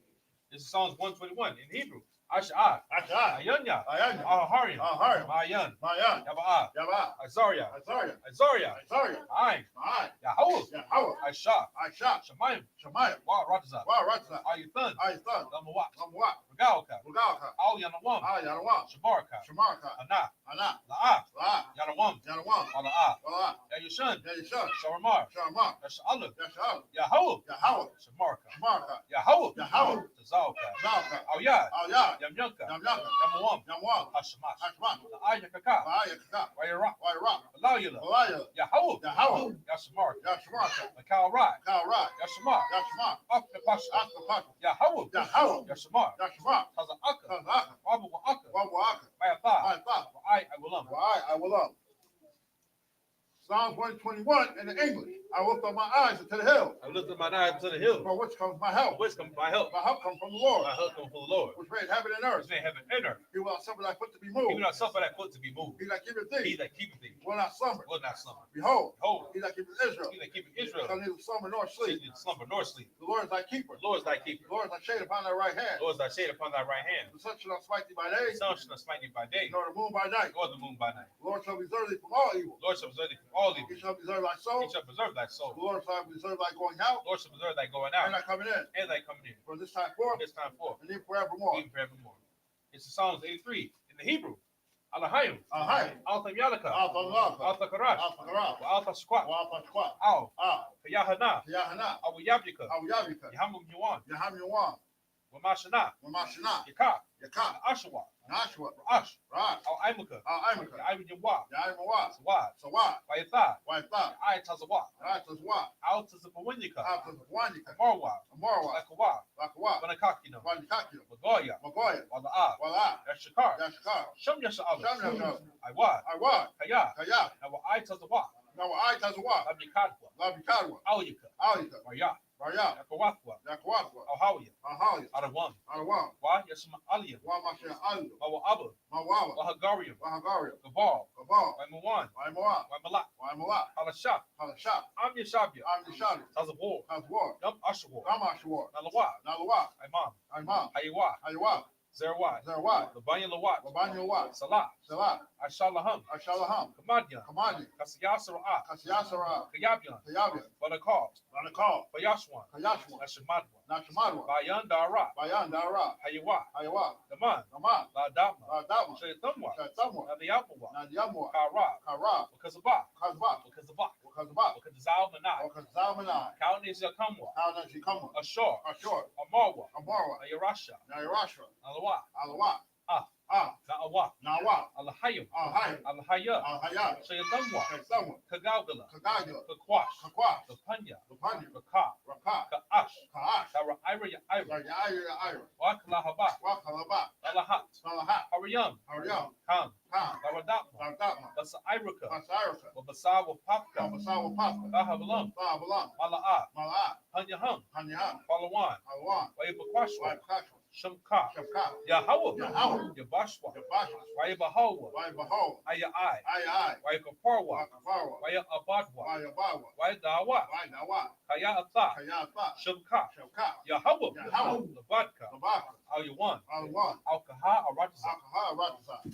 This is Psalms 121 in Hebrew. Ash'ah,
Ashai.
Ayanya,
Ayanya.
Ahariam,
Ahariam.
Mayan,
Mayan.
Yaba'ah,
Yabah.
Azaria,
Azaria.
Azaria,
Azaria.
Ain,
Ma'ai.
Yahweh,
Yahweh.
Aisha,
Aisha.
Shemayim,
Shemayim.
Wa Radza,
Wa Ratza.
Ayuthan,
Ayathan.
Lamawat,
Lamwat.
Regalka,
Rugalka.
Al Yanawam,
Ayanawa.
Shabarka,
Shamarka.
Ana,
Ana.
La'ah,
La.
Yanawam,
Yanawam.
Ala'ah,
Wala.
Yayushan,
Yayishon.
Sharamar,
Shamar.
Yasha'allah,
Yashal.
Yahweh,
Yahweh.
Shamarka,
Shamarka.
Yahweh,
Yahweh.
Tazalka,
Zalka.
Awyad,
Alyad.
Yamyanka,
Yamyanka.
Yamawam,
Yamwam.
Hashamash,
Hashman.
Ayakaka,
Ayakaka.
Wayara,
Wayra.
Alayula,
Walaya.
Yahweh,
Yahweh.
Yashamarka,
Yashamarka.
Makal Rai,
Kalra.
Yashamar,
Yashma.
Akapasha,
Akapaka.
Yahweh,
Yahweh.
Yashamar,
Yashma.
Tazaka,
Kazaka.
Wabu Aka,
Wawaka.
Mayatha,
Ayatha.
I will love.
I will love. Psalms 121 in the English. I lift up my eyes into the hills.
I lift up my eyes to the hill.
From which comes my help.
Whence comes my help?
My help comes from the Lord,
My help comes from the Lord.
which made heaven and earth.
Which made heaven and earth.
He will not suffer thy foot to be
He
moved.
will not suffer that foot to be moved.
He that keepeth
He
thee
that keepeth thee
will not slumber.
will not slumber.
Behold,
Behold,
he that keepeth Israel
he that keepeth Israel
shall neither slumber nor
shall
sleep.
neither slumber nor sleep.
The Lord is thy keeper.
The Lord is thy keeper.
The Lord is thy shade upon thy right hand.
The Lord is thy shade upon thy right hand.
The sun shall not smite thee by
The
day,
sun shall not smite thee by day,
nor the moon by night.
nor the moon by night.
The Lord shall preserve thee from all evil.
The Lord shall preserve thee from all evil.
He shall preserve thy soul.
He shall preserve thy
The
soul.
Lord shall preserve thy going out
The Lord shall preserve thy going
and
out
thy coming in.
and thy coming in.
From this time
From
forth
this time forth,
and even forevermore.
even forevermore. It's Psalms 83 in the Hebrew. Alahayim,
Ahai.
Alta Yalaka,
Alpha Laka.
Alta Karash,
Alpha Kara.
Alta Squat,
Alpha Squat.
Al,
Ah.
Kayahana,
Yahana.
Abu Yabika,
Awiyavika.
Yahamum Yuan,
Yaham Yuam.
Wamashana,
Wamashana.
Yaka,
Yaka.
Ashawa,
Nashua.
Ash,
Raj.
Al Imaka,
Imaka.
Ivan Yawa,
Yaimawa.
Sawad,
Sawat.
Wayatha,
Waitha.
Ayatazawa,
Ratazwa.
Alta Zapawinika,
Alpha Wanyika.
Marwa,
Amarwa.
Lakawa,
Lakawa.
Banakakino,
Wanikakio.
Magoya,
Magoya.
Wala'a,
Wala.
Yashakar,
Yashkar.
Sham Yasha'ala,
Shamyaka.
Iwa,
Iwa.
Kaya,
Kaya.
Nawa Ayatazawa,
Now I Tazwa.
Abnikadwa,
Labikadwa.
Auyika,
Alika.
Maya,
Raya.
Yakawakwa,
Yakwatwa.
Alhawiya,
Ahali.
Adawan,
Alawam.
Wa Yasma Aliyah,
Wamasha Alu.
Mawa Abba,
Mawawa.
Wahagarium,
Wahagario.
Gabal,
Kabal.
Waimawan,
Waimoa.
Waimalak,
Waimoa.
Halashah,
Halasha.
Am Yashabia,
I'm the Shadi.
Tazawar,
Kazwar.
Yum Ashawar,
Gamashwar.
Nalawa,
Nalawa.
Imam,
Imam.
Hayiwa,
Aywa. Zerawat,
Labanya Lawat,
Labanya Wat,
Salah,
Salah,
Ashalaham,
Ashalaham,
Kamadyan,
Kamadi,
Kasiyasara,
Kasiyasara,
Kayabyan,
Kayabian,
Balakal,
Ranakal,
Payashwan,
Kayashwan,
Nashamadwa,
Nashamadwa,
Bayan Dara,
Bayan Dara,
Hayawa,
Ayawa,
Daman,
Naman,
La Dama,
Ladama,
Shaytamwa,
Shatamwa,
Nadiyapawa,
Nadiamwa,
Kara,
Kara,
Wakazaba,
Kazba,
Wakazaba,
Wakazba,
Wakazal Manai,
Wakazamana,
Kaunis Yakamwa,
how does he come?
Ashor,
Ashore,
Amarwa,
Amara,
Ayarasha,
Nairashra,
Alawa,
Alawa,
Ah, Na'awa,
Nawa,
Alahayim,
Alhaya,
Alahaya,
Alhaya,
Shayatamwa,
Shatamwa,
Kagagala,
Kagagala,
Kakwash,
Kakwash,
Kapanya,
Lapanya,
Kaka,
Raka,
Kaash,
Kaash,
Kara Ira Ira,
Ira,
Wakalahaba,
Wakalaba,
Alahat,
Salahat,
Hariyam,
Haryam,
Kam,
Kam,
Laradapma,
Sardatma,
Basa Iraka,
Basarika,
Babasawa Papka,
Babasawa Pasta,
Bahabalam,
Babalam,
Mala'a,
Malaa,
Hanyaham,
Hanyam,
Palawan,
Alwan,
Waibakwashwa,
Waikashwa,
Shamka,
Shavka,
Yahawah,
Yahawah,
Yabashwa,
Yabashwa,
Waibahawa,
Waibaho,
Aya
Ai,
Waikaparwa,
Wakafarwa,
Waya Abadwa,
Wayabawa,
Waidawa,
Wainawa,
Kaya Atha,
Kayapa,
Shamka,
Shavka,
Yahawah,
Yahawah,
Labadka,
Labaka,
Ayawan,
Alwan,
Alkaha, Aratza.
Alkaha, Ratasa.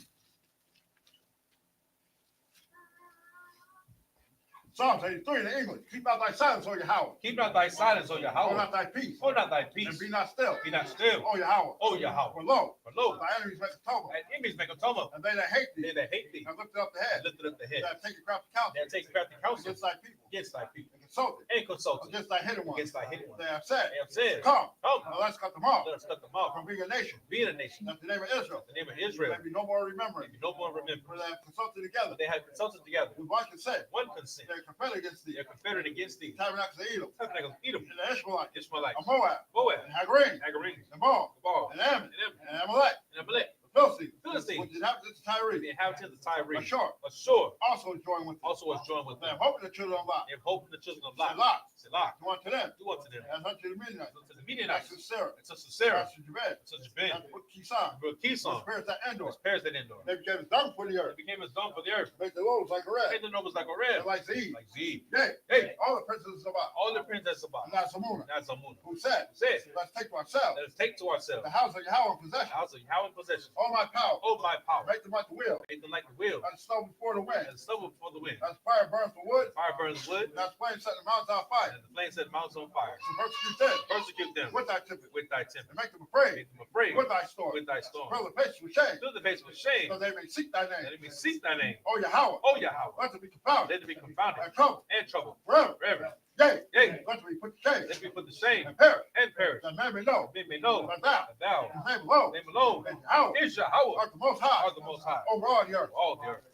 Psalms 83 in the English. Keep out thy silence, O Yahweh.
Keep not thy silence, O
Hold
Yahweh.
not thy peace.
Hold not thy peace.
And be not still.
Be not still,
O Yahweh.
O Yahweh.
For lo,
For lo,
thy enemies make a tumult.
thy enemies make a tumult.
And they that hate
They
thee
that hate thee
have lifted up the head.
lifted up the head.
They have taken crafty counsel
They have taken crafty counsel
against thy people.
against thy people.
And consulted
And consulted
against thy hidden ones.
against thy hidden ones.
They have said,
They have said,
Come,
Come,
now let's cut them off
let us cut them off
from being a nation.
being a nation.
That the name of Israel
The name of Israel
may be no more
may
remembering.
be no more remembered.
For they have consulted together
But they have consulted together
with one consent.
one consent.
They are confederate against thee.
They are confederate against thee.
Tabernacles of Edom.
Tabernacle of Edom,
And the Ishmaelites.
Ishmaelites,
Of Moab.
Moab,
And Hagarene.
Hagarene,
And Baal.
Baal,
And Ammon.
and Ammon,
And Amalek.
and Amalek,
The Philistines.
Philistines,
Which inhabitants of Tyre.
the inhabitants of Tyre,
Ashore.
Ashore,
Also joined with them.
also was joined with
They
them.
have hope in the children of Lot.
They have hope in the children of Lot.
Lot.
Selah,
Do unto them.
do unto them.
As unto the Midianites.
To the Midianites,
As to Sarah.
and to Sarah,
As to Jabez.
to Jabin,
As to Kisan.
to Kison,
His parents at Endor.
his parents that Endor.
They became as dung for the
It
earth.
became as dung for the earth.
Make the lords like a red.
Made the nobles like a red,
And like Zee.
like Z.
Yea.
Hey.
All the princes of Sabbath.
All the princesses of
And not Samuna.
not Zamuna.
Who said,
Said,
let's take to ourselves
let us take to ourselves
the house of Yahweh in
the
possession.
house of Yahweh in possession.
All my power.
Hold my power.
Make them like the wheel.
Make them like the wheel,
As the snow before the wind.
and stubble before the wind.
As fire burns for wood.
Fire burns wood,
And as flame set the mountains on fire.
and the flame set mountains on fire.
To persecute them
Persecute them
with thy temper.
with thy temper.
And make them afraid
Make them afraid
with thy storm.
with thy storm.
Fill the face with shame.
Fill the face with shame,
So they may seek thy
that
name.
it may seek thy name.
O Yahweh.
Oh Yahweh,
Let them be confounded.
let it be confounded
And trouble.
and troubled
Forever.
forever.
Yea.
Yea,
Let them be put to shame.
let me put to shame
And perish.
and perish.
That man may know.
Men may know
That thou.
that thou,
His name alone.
name alone,
And Yahweh.
is Yahweh,
Art the most high.
are the most high
Over all the earth.
of all the earth.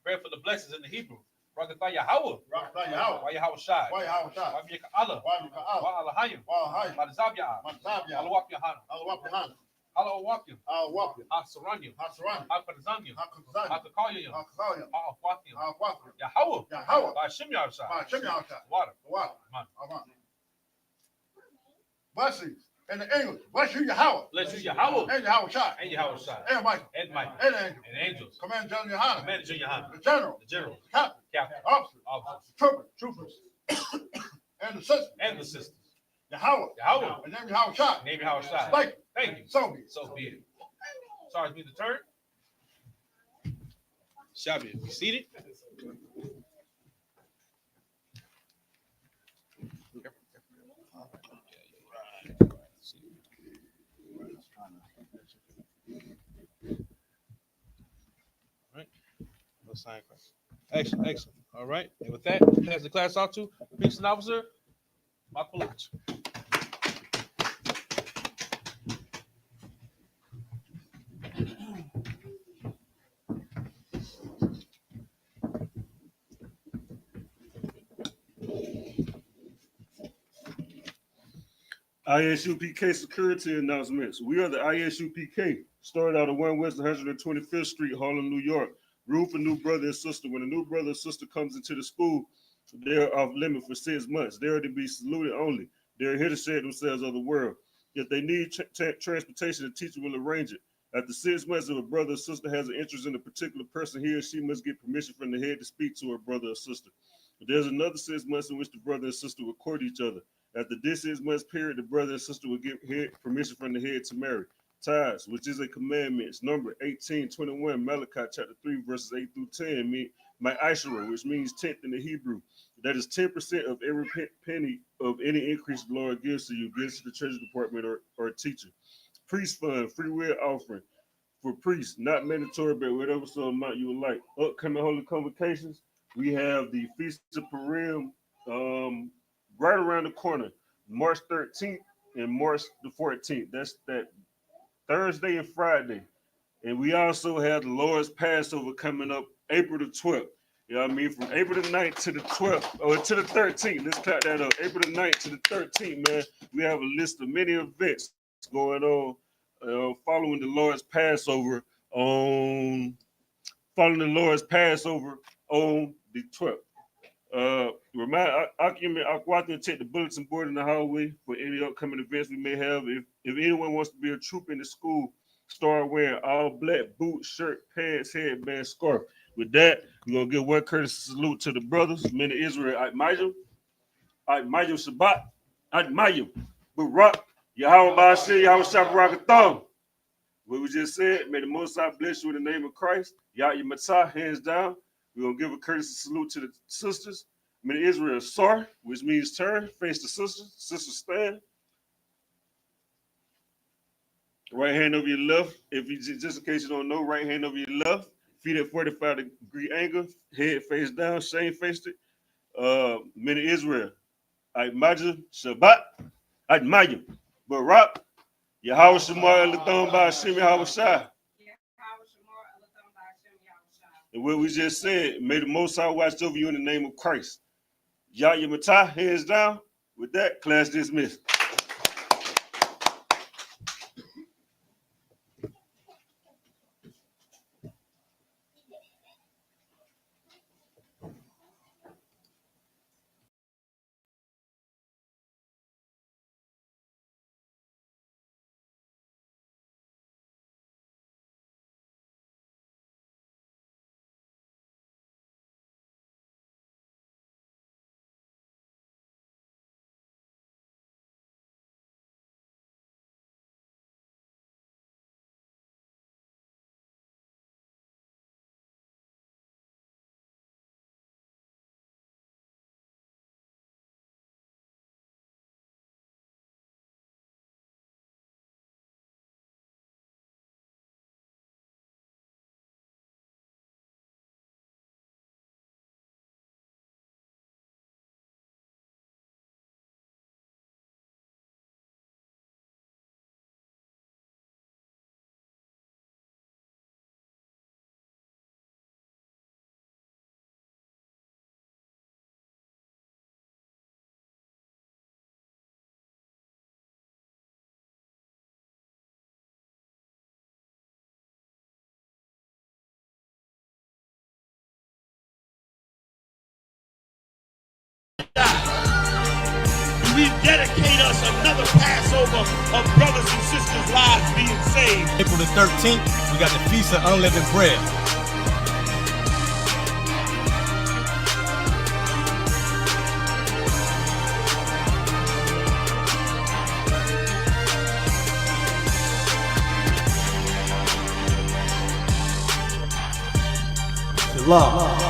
Pray for the blessings in the Hebrew. Rakatha Yahweh,
Rock thy Yahweh.
Why Yahweh Shai,
Why Yahweh Shai.
Why Yaka Allah,
Why you Allah.
Why Alahayim,
Why High.
Why Zab Yah,
Matzab Yahweh.
Alawak Yahana,
I'll walk behind.
Alawak Wakim,
I'll walk you.
Asaranyim,
I'll surround you.
Akadazanyim,
I'll consign you.
Akakayim,
I'll call you.
Aakwakim,
I'll walk you.
Yahweh,
Yahweh.
by Shem Yahshai,
By Shem Yahweh.
water,
What?
man.
Blessings in the English. Bless you, Yahweh.
Bless you, Yahweh,
And Yahweh Shai.
and Yahweh Shai,
And Michael.
and Michael,
And angels.
and angels,
Command General Yohana.
Commander Junior Han,
The general.
the general,
The captain.
captain,
Officer.
officers,
Troopers.
troopers,
And the sisters.
and the sisters.
Yahweh.
Yahweh,
And name Yahweh Shai.
name Yahweh Shai.
Thank you.
Thank you.
So be it.
So be it. Sorry, me the turn. Shabby, be seated. All right. No sign class. Excellent, excellent. All right. And with that, pass the class out to Peace Officer Michael Lynch.
ISUPK security announcements. We are the ISUPK. Started out at 1 West 125th Street, Harlem, New York. Rule for new brother and sister. When a new brother or sister comes into the school, they are off limit for 6 months. They are to be saluted only. They are here to share themselves of the world. If they need transportation, the teacher will arrange it. After 6 months, if a brother or sister has an interest in a particular person, he or she must get permission from the head to speak to her brother or sister. There's another 6 months in which the brother and sister will court each other. After this 6 months period, the brother and sister will give permission from the head to marry. Tithes, which is a commandment. Number 18:21, Malachi chapter 3, verses 8 through 10, mean my Ishra, which means 10th in the Hebrew. That is 10% of every penny of any increase the Lord gives to you, gives to the treasury department or teacher. Priest fund, free will offering for priests, not mandatory, but whatever sort of amount you would like. Upcoming holy convocations, we have the Feast of Purim right around the corner, March 13th and March the 14th. That's that Thursday and Friday. And we also have the Lord's Passover coming up April the 12th. You know what I mean? From April the 9th to the 12th, or to the 13th. Let's clap that up. April the 9th to the 13th, man. We have a list of many events going on following the Lord's Passover on the 12th. Remind occupant Aquatin to check the bulletin board in the hallway for any upcoming events we may have. If anyone wants to be a troop in the school, start wearing all black boots, shirt, pants, headband, scarf. With that, we're gonna give one courtesy salute to the brothers, men of Israel, Atmayim Shabbat, Atmayim, Barak, Yahweh Ba'ashem, Yahweh Shabbarakatham. What we just said, may the Most High bless you in the name of Christ. Yahweh Matzah, hands down. We're gonna give a courtesy salute to the sisters. Men of Israel, Sar, which means turn, face the sisters. Sisters stand. Right hand over your left. If you just in case you don't know, right hand over your left. Feet at 45-degree angle. Head face down. Shame faced it. Men of Israel, Atmayim Shabbat, Atmayim Barak, Yahweh Shemar Elathon Ba'ashem Yahweh Shai. And what we just said, may the Most High watch over you in the name of Christ. Yahweh Matah, hands down. With that, class dismissed.
We dedicate us another Passover of brothers and sisters' lives being saved.
April the 13th, we got the Feast of Unleavened Bread.
Shalom.